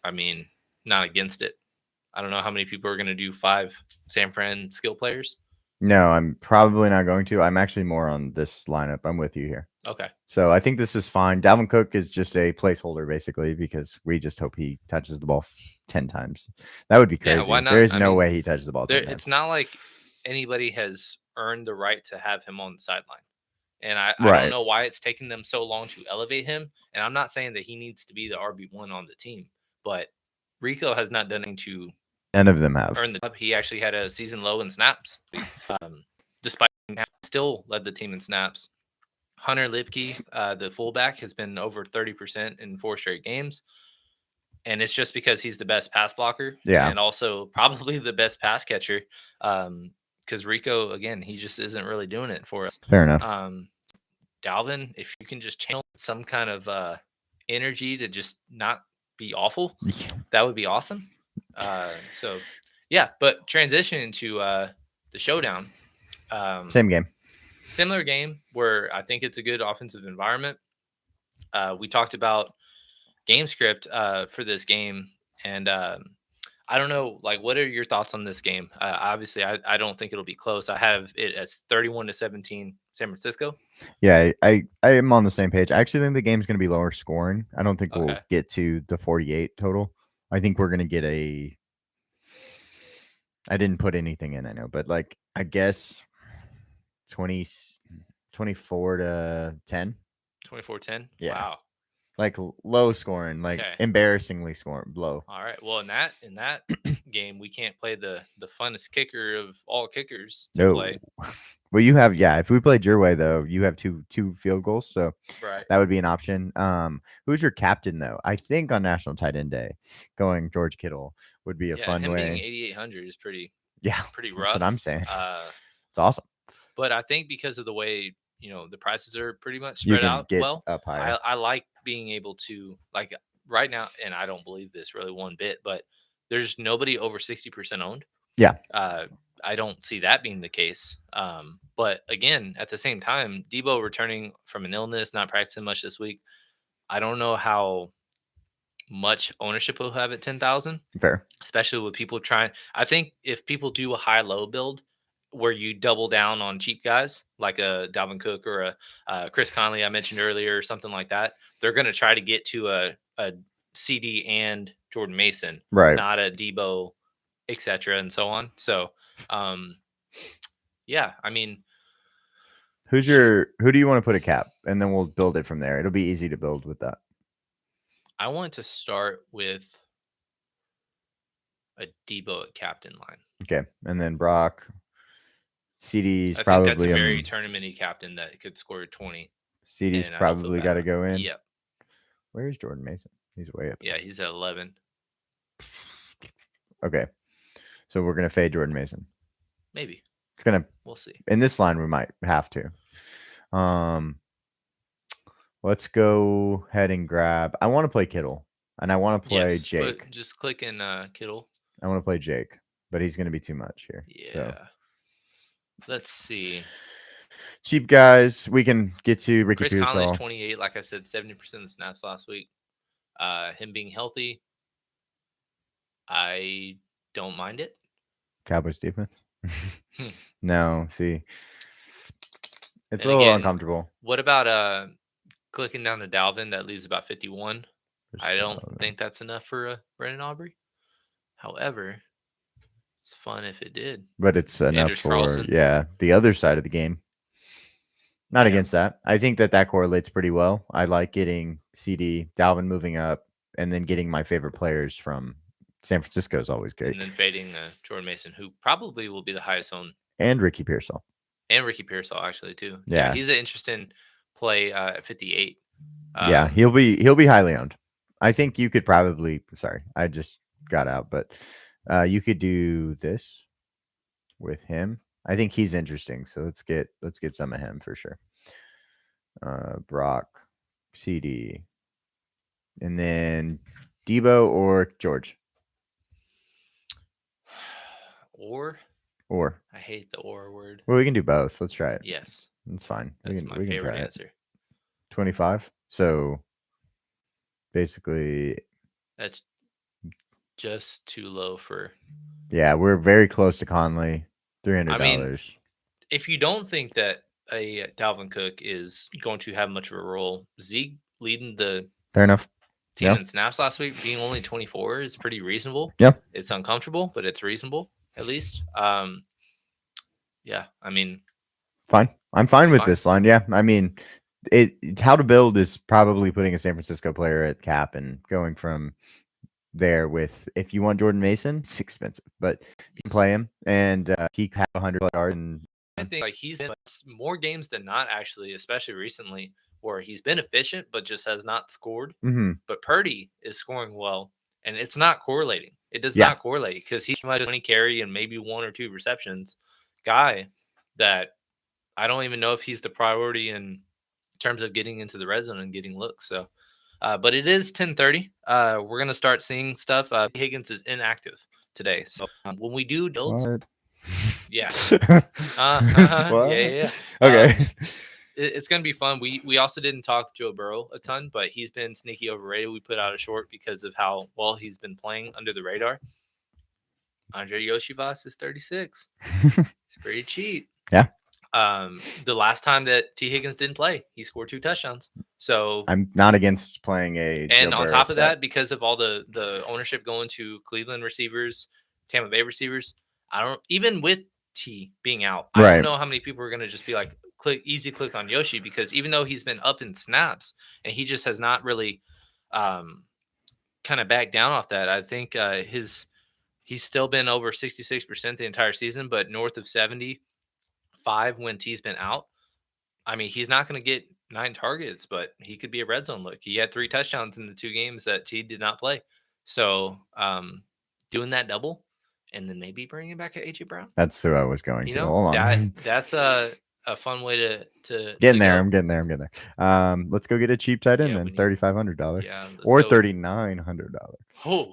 I mean, not against it. I don't know how many people are going to do 5 San Fran skill players. No, I'm probably not going to. I'm actually more on this lineup. I'm with you here. Okay. So I think this is fine. Dalvin Cook is just a placeholder, basically, because we just hope he touches the ball 10 times. That would be crazy. Yeah, why not? There is no way he touches the ball 10 times. It's not like anybody has earned the right to have him on the sideline. And I don't know why it's taking them so long to elevate him. And I'm not saying that he needs to be the RB1 on the team, but Rico has not done anything to None of them have earn the job. He actually had a season low in snaps, despite still led the team in snaps. Hunter Lipke, the fullback, has been over 30% in 4 straight games. And it's just because he's the best pass blocker. Yeah. And also probably the best pass catcher. Because Rico, again, he just isn't really doing it for us. Fair enough. Dalvin, if you can just channel some kind of energy to just not be awful, that would be awesome. So, yeah, but transitioning to the showdown. Same game. Similar game where I think it's a good offensive environment. We talked about game script for this game, and I don't know, like, what are your thoughts on this game? Obviously, I don't think it'll be close. I have it as 31-17 San Francisco. Yeah, I am on the same page. I actually think the game's going to be lower scoring. I don't think we'll get to the 48 total. I think we're going to get a – I didn't put anything in, I know, but, like, I guess 24 to 10. 24-10? Yeah. Wow. Like low scoring, like embarrassingly scoring, low. All right. Well, in that game, we can't play the funnest kicker of all kickers to play. Well, you have, if we played your way though, you have two field goals, so that would be an option. Who's your captain though? I think on National Tight End Day, going George Kittle would be a fun him way. Being 8,800 is pretty pretty rough. That's what I'm saying. It's awesome. But I think because of the way the prices are pretty much spread out well, up higher. I like being able to, like, right now, and I don't believe this really one bit, but there's nobody over 60% owned. Yeah. I don't see that being the case. But again, at the same time, Debo returning from an illness, not practicing much this week. I don't know how much ownership he'll have at 10,000. Fair. Especially with people trying. I think if people do a high-low build where you double down on cheap guys like a Dalvin Cook or a Chris Conley I mentioned earlier or something like that, they're going to try to get to a CD and Jordan Mason, not a Debo, etc. and so on. So, yeah, I mean, who do you want to put a cap, and then we'll build it from there. It'll be easy to build with that. I want to start with a Debo at captain line. Okay, and then Brock. CD's I probably think that's a very tournament-y captain that could score 20. CD's probably got to go in. Yep. Where's Jordan Mason? He's way up. Yeah, he's at 11. Okay, so we're gonna fade Jordan Mason. Maybe. We'll see. In this line, we might have to. Let's go ahead and grab. I want to play Kittle, and I want to play Jake. Just click in Kittle. I want to play Jake, but he's gonna be too much here. Yeah. So. Let's see. Cheap guys, we can get to Ricky Chris Pearsall. Conley's 28. Like I said, 70% of the snaps last week. Him being healthy, I don't mind it. Cowboys defense? No, see. It's a little uncomfortable. What about clicking down to Dalvin? That leaves about 51. I don't think that's enough for Brendan Aubrey. However, it's fun if it did. But it's enough for the other side of the game. Not against that. I think that correlates pretty well. I like getting CD, Dalvin moving up, and then getting my favorite players from San Francisco is always great. And then fading Jordan Mason, who probably will be the highest owned. And Ricky Pearsall. And Ricky Pearsall, actually, too. Yeah. He's an interesting play at 58. Yeah, he'll be highly owned. I think you could probably – sorry, I just got out, but you could do this with him. I think he's interesting, so let's get some of him for sure. Brock, CD, and then Debo or George. Or I hate the or word. Well, we can do both. Let's try it. Yes. It's fine. That's my favorite answer. 25. So basically, that's just too low for. Yeah, we're very close to Conley. $300. I mean, if you don't think that a Dalvin Cook is going to have much of a role, Zeke leading the fair enough. team in snaps last week, being only 24 is pretty reasonable. Yeah, it's uncomfortable, but it's reasonable at least. Yeah, I mean, fine. I'm fine with this line. Yeah, I mean, how to build is probably putting a San Francisco player at cap and going from there with, if you want Jordan Mason, it's expensive, but you can play him and he can have 100 yards. And I think like he's in more games than not, actually, especially recently, where he's been efficient but just has not scored. But Purdy is scoring well, and it's not correlating. It does not correlate because he's much 20 carry and maybe 1 or 2 receptions guy that I don't even know if he's the priority in terms of getting into the red zone and getting looks. So, but it is 10:30. We're gonna start seeing stuff. Higgins is inactive today, so when we do builds, yeah, yeah. Okay. It's gonna be fun. We also didn't talk Joe Burrow a ton, but he's been sneaky overrated. We put out a short because of how well he's been playing under the radar. Andre Yoshivas is 36. It's pretty cheap. Yeah. The last time that T. Higgins didn't play, he scored 2 touchdowns. So I'm not against playing a. And on top of that, because of all the ownership going to Cleveland receivers, Tampa Bay receivers, I don't, even with T being out, I don't know how many people are going to just be like, easy click on Yoshi, because even though he's been up in snaps and he just has not really kind of backed down off that. I think he's still been over 66% the entire season, but north of 75 when T's been out. I mean, he's not going to get 9 targets, but he could be a red zone look. He had 3 touchdowns in the 2 games that T did not play. So doing that double and then maybe bringing back AJ Brown. That's who I was going to. Hold on. That's a fun way to getting there. I'm getting there. Let's go get a cheap tight end then. $3,500. Yeah, or $3,900. Oh,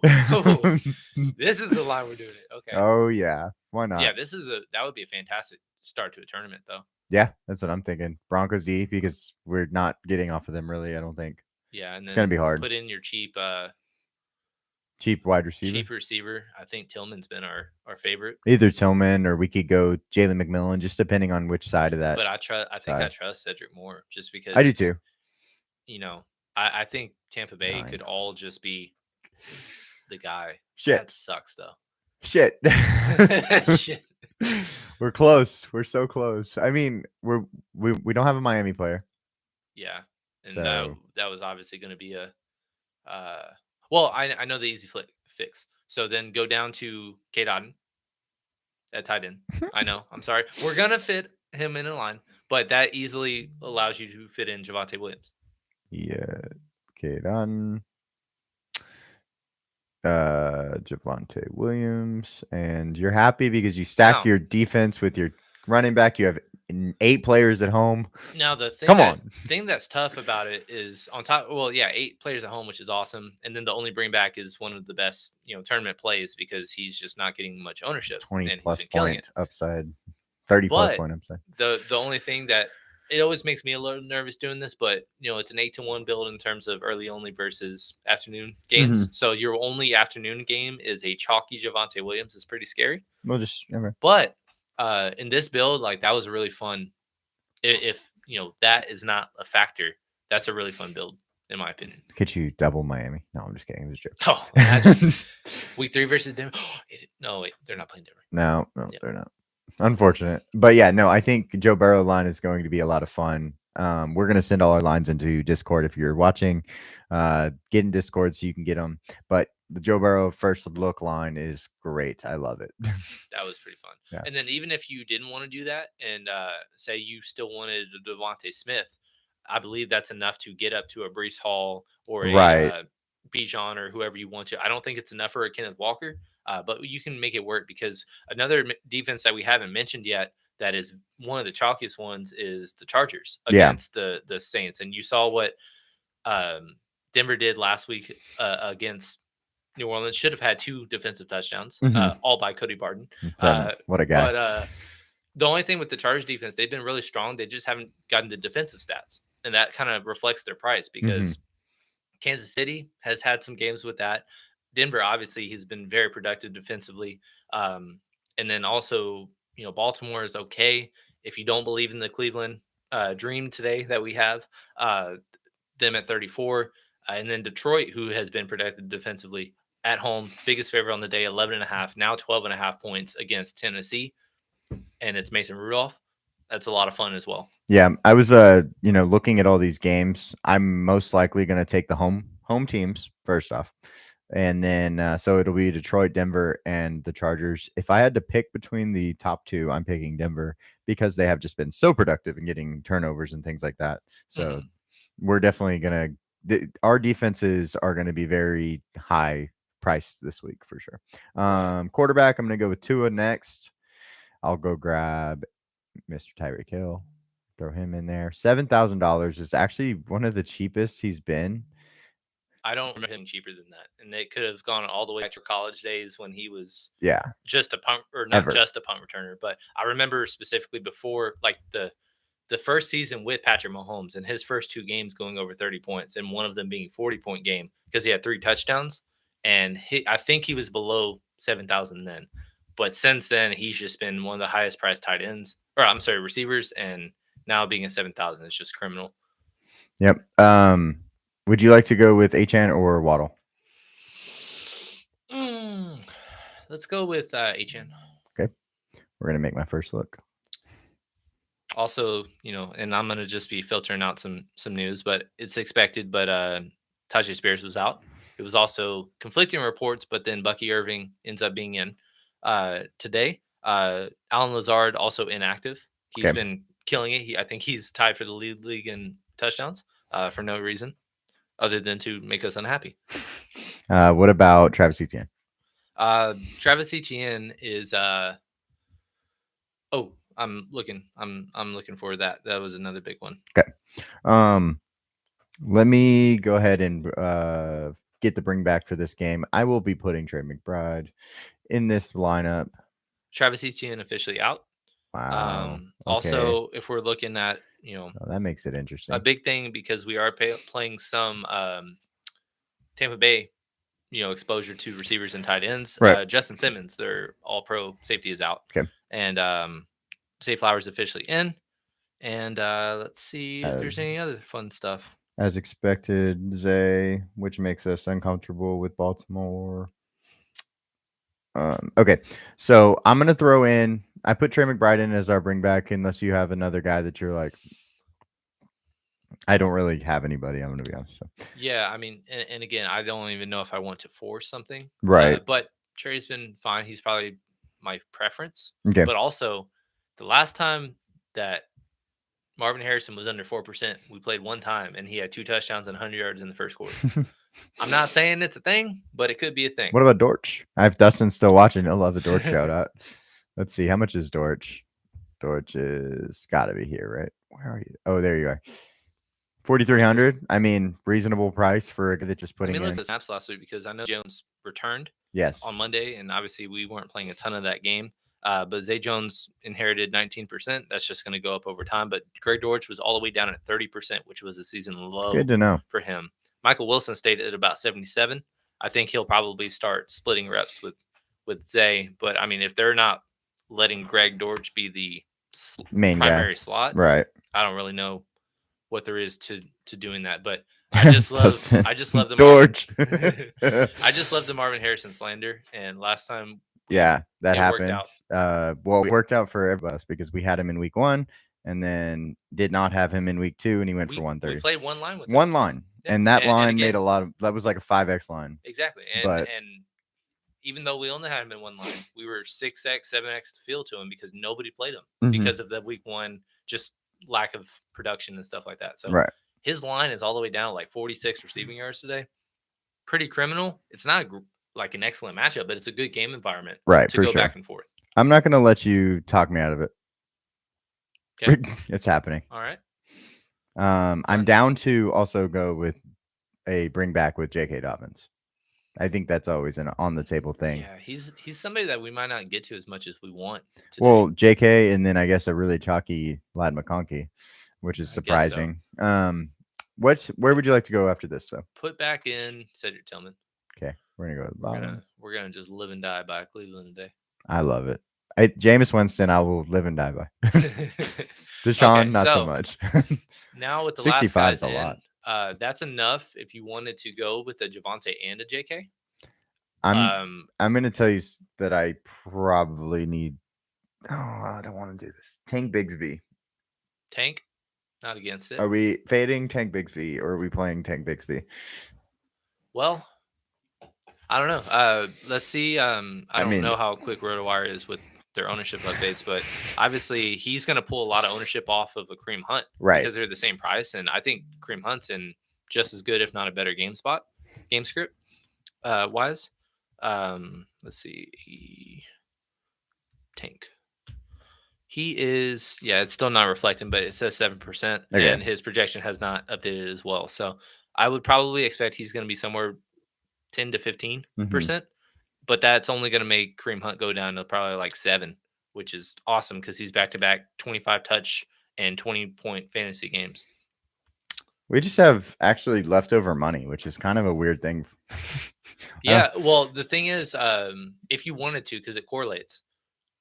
this is the line we're doing it. Okay. Oh yeah. Why not? Yeah, that would be a fantastic start to a tournament though. Yeah, that's what I'm thinking. Broncos D, because we're not getting off of them really, I don't think. Yeah, and then it's gonna be hard. Put in your cheap wide receiver. Cheap receiver. I think Tillman's been our favorite. Either Tillman or we could go Jalen McMillan, just depending on which side of that. But I trust Cedric more just because I do too. I think Tampa Bay could all just be the guy. Shit. That sucks though. Shit. Shit. We're close. We're so close. I mean, we don't have a Miami player. Yeah, and that was obviously going to be a. Well, I know the easy fix. So then go down to K. Dodden at tight end. I know. I'm sorry. We're gonna fit him in a line, but that easily allows you to fit in Javonte Williams. Yeah, K. Dodden. Javonte Williams, and you're happy because you stack your defense with your running back. You have 8 players at home. Now the thing that's tough about it is on top. Well, yeah, 8 players at home, which is awesome, and then the only bring back is one of the best tournament plays because he's just not getting much ownership. 20 and plus he's been killing point upside, 30 plus point upside. The only thing that it always makes me a little nervous doing this, but it's an 8-1 build in terms of early only versus afternoon games. So your only afternoon game is a chalky Javonte Williams. It's pretty scary. We'll just remember. But in this build, like that was really fun. If that is not a factor, that's a really fun build in my opinion. Could you double Miami? No, I'm just kidding. It was a joke. Oh, imagine. Week 3 versus Denver. No, wait, they're not playing Denver. No, they're not. Unfortunate. But yeah, no, I think Joe Burrow line is going to be a lot of fun. We're going to send all our lines into Discord if you're watching. Get in Discord so you can get them. But the Joe Burrow first look line is great. I love it. That was pretty fun. Yeah. And then even if you didn't want to do that and say you still wanted a Devontae Smith, I believe that's enough to get up to a Breece Hall or a Bijan or whoever you want to. I don't think it's enough for a Kenneth Walker. But you can make it work because another defense that we haven't mentioned yet that is one of the chalkiest ones is the Chargers against the Saints. And you saw what Denver did last week against New Orleans. Should have had 2 defensive touchdowns, all by Cody Barton. What a guy. But The only thing with the Chargers defense, they've been really strong. They just haven't gotten the defensive stats, and that kind of reflects their price because Kansas City has had some games with that. Denver, obviously, he's been very productive defensively. And then also, Baltimore is okay. If you don't believe in the Cleveland dream today that we have, them at 34. And then Detroit, who has been productive defensively at home, biggest favorite on the day, 11.5, now 12.5 points against Tennessee. And it's Mason Rudolph. That's a lot of fun as well. Yeah, I was looking at all these games. I'm most likely going to take the home teams first off. And then so it'll be Detroit, Denver, and the Chargers. If I had to pick between the top two, I'm picking Denver because they have just been so productive in getting turnovers and things like that. So we're definitely going to our defenses are going to be very high priced this week for sure. Quarterback, I'm going to go with Tua next. I'll go grab Mr. Tyreek Hill, throw him in there. $7,000 is actually one of the cheapest he's been. I don't remember him cheaper than that, and they could have gone all the way back to college days when he was just a punt, or not just a punt returner. But I remember specifically before, like the first season with Patrick Mahomes and his first 2 games going over 30 points, and one of them being 40-point game because he had 3 touchdowns, and I think he was below 7,000 then. But since then, he's just been one of the highest priced tight ends, or I'm sorry, receivers, and now being at 7,000 is just criminal. Yep. Would you like to go with Achane or Waddle? Let's go with Achane. Okay. We're going to make my first look. Also, and I'm going to just be filtering out some news, but it's expected, but Tajay Spears was out. It was also conflicting reports, but then Bucky Irving ends up being in today. Alan Lazard also inactive. He's been killing it. I think he's tied for the league in touchdowns for no reason other than to make us unhappy. What about Travis Etienne? Travis Etienne is I'm looking for that. That was another big one. Okay. Let me go ahead and get the bring back for this game. I will be putting Trey McBride in this lineup. Travis Etienne officially out. Wow. Also, if we're looking at, that makes it interesting. A big thing because we are playing some Tampa Bay, exposure to receivers and tight ends. Right. Justin Simmons, their all-pro safety, is out. Okay. And Zay Flowers officially in. And let's see if there's any other fun stuff. As expected, Zay, which makes us uncomfortable with Baltimore. Okay, so I'm going to throw in, I put Trey McBride in as our bring back unless you have another guy that you're like, I don't really have anybody, I'm going to be honest. So. Yeah, I mean, and again, I don't even know if I want to force something. Right. But Trey's been fine. He's probably my preference. Okay. But also, the last time that Marvin Harrison was under 4%, we played one time, and he had 2 touchdowns and 100 yards in the first quarter. I'm not saying it's a thing, but it could be a thing. What about Dortch? I have Dustin still watching. I love the Dortch shout out. Let's see. How much is Dortch? Dortch is got to be here, right? Where are you? Oh, there you are. 4,300. I mean, reasonable price for a guy that just putting in. Let me look at the snaps last week because I know Jones returned on Monday, and obviously we weren't playing a ton of that game. But Zay Jones inherited 19%. That's just going to go up over time. But Greg Dortch was all the way down at 30%, which was a season low. Good to know for him. Michael Wilson stayed at about 77. I think he'll probably start splitting reps with Zay. But I mean, if they're not letting Greg Dortch be the main primary slot, right? I don't really know what there is to doing that. But I just love the Dortch. I just love the Marvin Harrison slander. And last time, that happened. Well, it worked out for every of us because we had him in week 1 and then did not have him in week 2, and he went for 130. We played one line with him. One line. Yeah. And that line made a lot of, that was like a 5X line. Exactly. And even though we only had him in one line, we were 6X, 7X to field to him because nobody played him because of the week 1, just lack of production and stuff like that. So his line is all the way down like 46 receiving yards today. Pretty criminal. It's not like an excellent matchup, but it's a good game environment to go back and forth. I'm not going to let you talk me out of it. Okay. It's happening. All right. I'm down to also go with a bring back with J.K. Dobbins. I think that's always an on the table thing. Yeah, he's somebody that we might not get to as much as we want today. Well, JK, and then I guess a really chalky Lad McConkey, which is I guess so. surprising. Where would you like to go after this? So Put back in Cedric Tillman. okay, we're gonna go to the bottom. We're gonna just live and die by Cleveland today. I love it. Jameis Winston, I will live and die by. Deshaun, Okay, not so much. Now with the 65 last is guys a lot. in, that's enough if you wanted to go with a Javonte and a JK. I'm gonna tell you that I probably need. Oh, I don't want to do this. Tank Bigsby. Tank, not against it. Are we fading Tank Bigsby or are we playing Tank Bigsby? Well, I don't know. Let's see. I don't know how quick RotoWire is with their ownership updates, but obviously he's going to pull a lot of ownership off of a Kareem Hunt, right? Because they're the same price, and I think Kareem Hunt's in just as good, if not a better game script wise. Let's see. Tank. He is, it's still not reflecting, but it says 7%, and his projection has not updated as well. So I would probably expect he's going to be somewhere 10 to 15%, but that's only going to make Kareem Hunt go down to probably like 7, which is awesome because he's back-to-back 25 touch and 20-point fantasy games. We just have actually leftover money, which is kind of a weird thing. Yeah, well, the thing is, if you wanted to, because it correlates,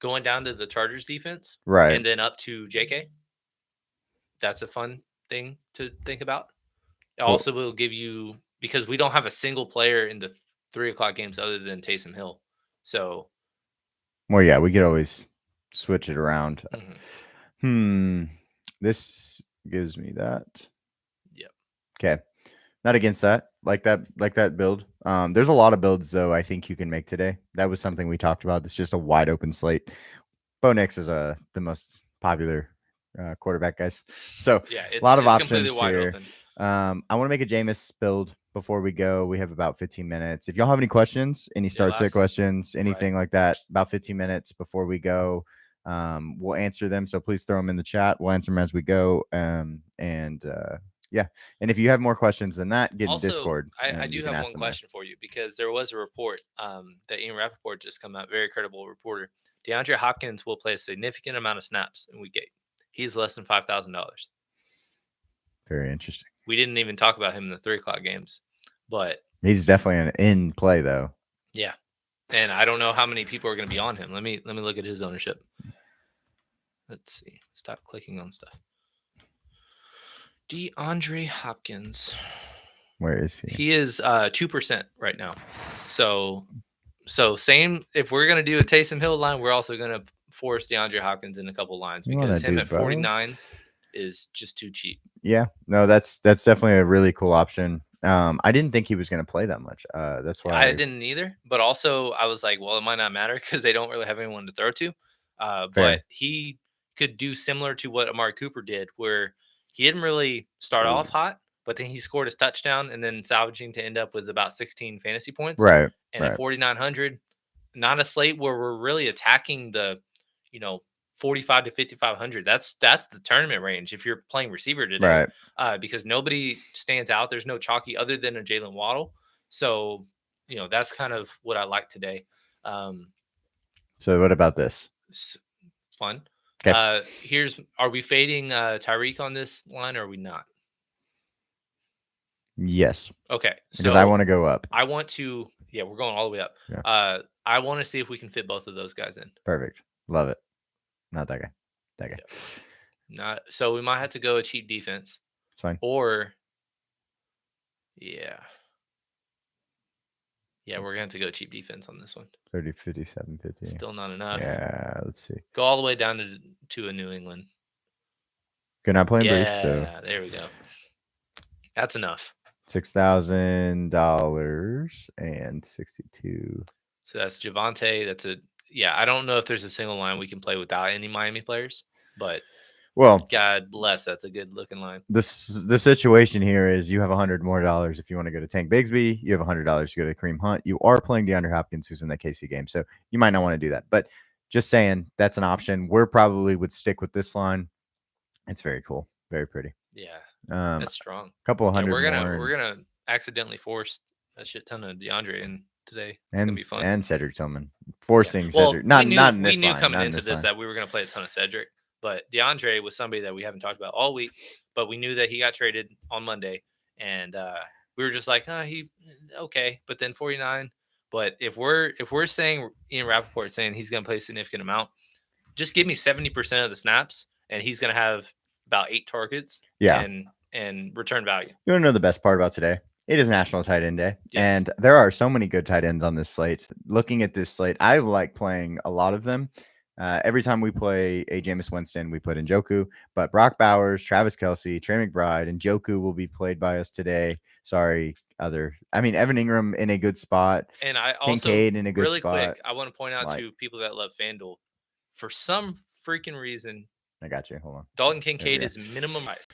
going down to the Chargers defense, right, and then up to JK, that's a fun thing to think about. It also will give you, because we don't have a single player in the 3 o'clock games other than Taysom Hill. So, well, yeah, we could always switch it around. This gives me that. Yep. Okay. Not against that. Like that build. There's a lot of builds though I think you can make today. That was something we talked about. It's just a wide open slate. Bo Nix is the most popular quarterback, guys. So yeah, a lot of options completely wide here. Open. I want to make a Jameis build before we go. We have about 15 minutes. If y'all have any questions, any start set questions, anything like that, about 15 minutes before we go, we'll answer them. So please throw them in the chat. We'll answer them as we go. Yeah. And if you have more questions than that, get in Discord. I do have one question for you, because there was a report that Ian Rappaport just come out, very credible reporter. DeAndre Hopkins will play a significant amount of snaps in week 8. He's less than $5,000. Very interesting. We didn't even talk about him in the 3 o'clock games, but he's definitely in play though. Yeah. And I don't know how many people are going to be on him. Let me look at his ownership. Let's see. Stop clicking on stuff. DeAndre Hopkins. Where is he? He is 2% right now. So same. If we're gonna do a Taysom Hill line, we're also gonna force DeAndre Hopkins in a couple lines, because him at 49 is just too cheap. Yeah, no, that's definitely a really cool option. I didn't think he was gonna play that much. That's why I didn't either. But also, I was like, well, it might not matter because they don't really have anyone to throw to. But he could do similar to what Amari Cooper did, where he didn't really start off hot, but then he scored his touchdown and then salvaging to end up with about 16 fantasy points. Right. And at 4,900, not a slate where we're really attacking the, 45 to 5,500. That's the tournament range if you're playing receiver today. Right. Because nobody stands out. There's no chalky other than a Jalen Waddle. So, that's kind of what I like today. So what about this? Fun. Okay. Are we fading Tyreek on this line, or are we not? Yes. Okay. So because I want to go up. I want to, we're going all the way up. Yeah. I want to see if we can fit both of those guys in. Perfect. Love it. Not that guy. That guy. Yeah. So we might have to go a cheap defense. It's fine. Or, yeah, we're going to have to go cheap defense on this one. 30, 57, 50. Still not enough. Yeah, let's see. Go all the way down to a New England. Good night playing Bruce. Yeah, there we go. That's enough. $6,000 and 62. So that's Javonte. I don't know if there's a single line we can play without any Miami players, but God bless, that's a good looking line. The situation here is you have $100 more if you want to go to Tank Bigsby. You have $100 to go to Kareem Hunt. You are playing DeAndre Hopkins, who's in that KC game, so you might not want to do that. But just saying, that's an option. We're probably would stick with this line. It's very cool, very pretty. Yeah, that's strong. Couple of hundred. We're gonna accidentally force a shit ton of DeAndre in today. It's gonna be fun. And Cedric Tillman forcing Well, Cedric. Not in we this knew line. coming Not in into this this line. that we were gonna play a ton of Cedric, but DeAndre was somebody that we haven't talked about all week. But we knew that he got traded on Monday, and we were just like, he okay. But then 49. But if we're saying Ian Rappaport saying he's gonna play a significant amount, just give me 70% of the snaps, and he's gonna have about 8 targets. Yeah. And return value. You want to know the best part about today? It is National Tight End Day, Yes. and there are so many good tight ends on this slate. Looking at this slate, I like playing a lot of them. Every time we play a Jameis Winston, we put in Njoku, but Brock Bowers, Travis Kelce, Trey McBride, and Njoku will be played by us today. Sorry, Evan Ingram in a good spot. And I also, Kincaid in a good really spot. quick, I want to point out to people that love FanDuel, for some freaking reason, I got you. Hold on. Dalton Kincaid is minimum price.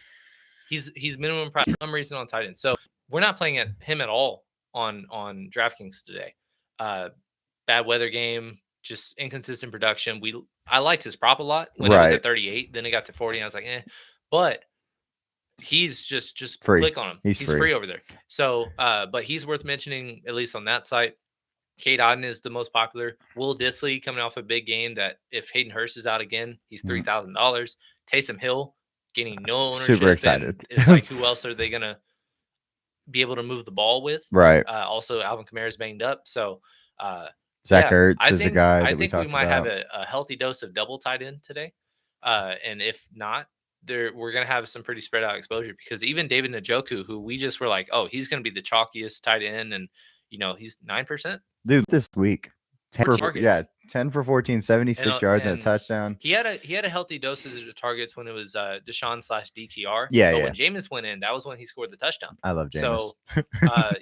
He's minimum price for some reason on tight end. So we're not playing him at all on DraftKings today. Bad weather game, just inconsistent production. I liked his prop a lot when it was at 38. Then it got to 40, and I was like, But he's just free. Click on him. He's free over there. So, but he's worth mentioning at least on that site. Cade Otton is the most popular. Will Dissly coming off a big game that if Hayden Hurst is out again, he's $3,000. Taysom Hill getting no ownership. Super excited. It's like, who else are they going to be able to move the ball with? Right. Also, Alvin Kamara's banged up. So, Zach Ertz is a guy. I think we might have a healthy dose of double tight end today. And if not, we're going to have some pretty spread out exposure, because even David Njoku, who we just were like, he's going to be the chalkiest tight end. And, he's 9%. Dude, this week 10 for 14, 76 yards and a touchdown. He had a healthy dosage of targets when it was Deshaun/DTR. Yeah, but when Jameis went in, that was when he scored the touchdown. I love Jameis. So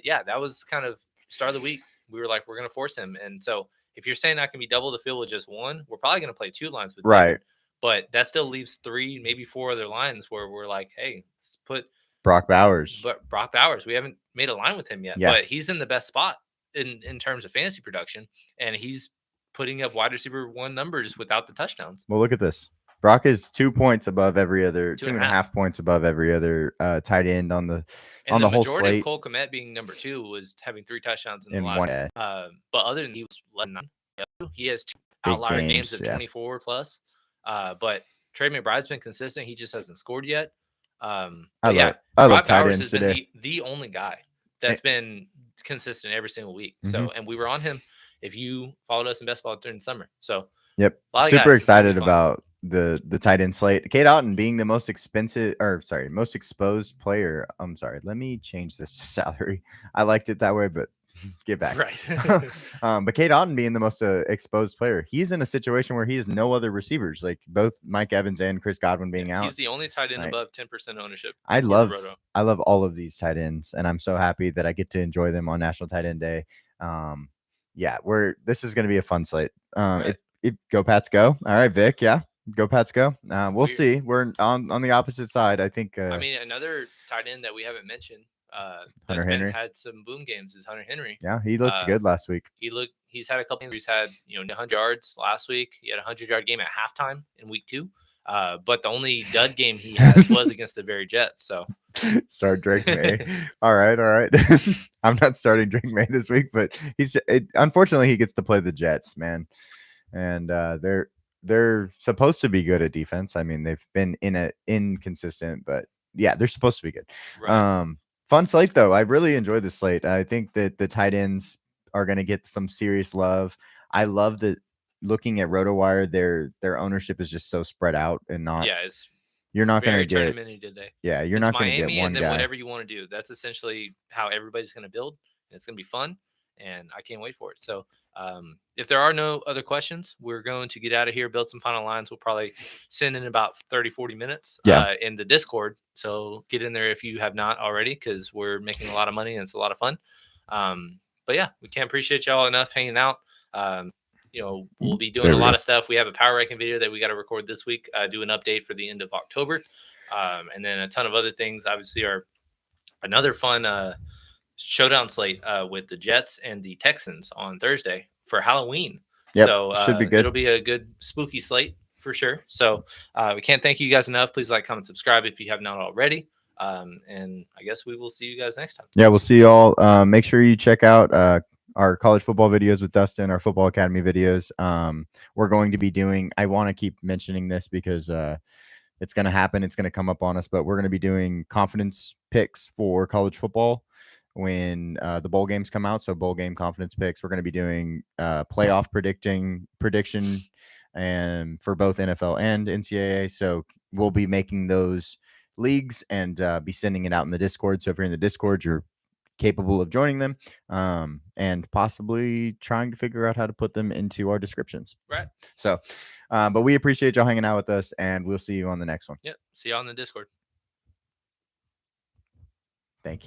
that was kind of start of the week. We were like, we're gonna force him. And so if you're saying I can be double the field with just one, we're probably gonna play 2 lines with David. But that still leaves 3, maybe 4 other lines where we're like, hey, let's put Brock Bowers. But Brock Bowers, we haven't made a line with him yet. But he's in the best spot in terms of fantasy production, and he's putting up wide receiver 1 numbers without the touchdowns. Well, look at this. Brock is 2 points above every other, 2.5 points above every other tight end on the whole slate. The majority of Cole Kmet being number 2 was having 3 touchdowns in the last. But other than he was letting them, he has 2 outlier games of 24 plus. But Trey McBride's been consistent. He just hasn't scored yet. I love tight ends today. Been the only guy that's been consistent every single week. So, and we were on him if you followed us in best ball during the summer. So, super excited about the tight end slate. Cade Otton being the most most exposed player. I'm sorry, let me change this to salary. I liked it that way, but get back. Right. But Cade Otton being the most exposed player, he's in a situation where he has no other receivers, like both Mike Evans and Chris Godwin being out. He's the only tight end above 10% ownership. I love all of these tight ends, and I'm so happy that I get to enjoy them on National Tight End Day. This is going to be a fun slate. Go Pats go. All right, Vic. Yeah, go Pats go. We'll see. We're on the opposite side. I think. Another tight end that we haven't mentioned. That's had some boom games is Hunter Henry. Yeah, he looked good last week. He's had a couple. He's had 100 yards last week. He had a 100-yard game at halftime in week 2. But the only dud game he has was against the very Jets. So start Drake May. All right. I'm not starting Drake May this week, but unfortunately he gets to play the Jets, man, and they're supposed to be good at defense. I mean, they've been inconsistent, but yeah, they're supposed to be good. Right. Fun slate though. I really enjoyed the slate. I think that the tight ends are going to get some serious love. I love that. Looking at RotoWire, their ownership is just so spread out and not. Yeah, you're not going to get. Today. Yeah, you're not going to get one and then guy. Whatever you want to do. That's essentially how everybody's going to build. And it's going to be fun, and I can't wait for it. So, if there are no other questions, we're going to get out of here, build some final lines. We'll probably send in about 30, 40 minutes in the Discord. So get in there if you have not already, because we're making a lot of money and it's a lot of fun. But yeah, we can't appreciate y'all enough hanging out. We'll be doing a lot of stuff. We have a power ranking video that we got to record this week, do an update for the end of October. And then a ton of other things, obviously, are another fun showdown slate with the Jets and the Texans on Thursday for Halloween. Yep, so should be good. It'll be a good spooky slate for sure. So we can't thank you guys enough. Please like, comment, subscribe if you have not already. And I guess we will see you guys next time. Yeah, we'll see you all. Make sure you check out our college football videos with Dustin, our football academy videos. We're going to be doing, I want to keep mentioning this because it's going to happen. It's going to come up on us, but we're going to be doing confidence picks for college football when the bowl games come out. So bowl game confidence picks. We're going to be doing playoff prediction and for both NFL and NCAA. So we'll be making those leagues and be sending it out in the Discord. So if you're in the Discord, you're capable of joining them and possibly trying to figure out how to put them into our descriptions. Right. So, but we appreciate y'all hanging out with us, and we'll see you on the next one. Yep. See y'all on the Discord.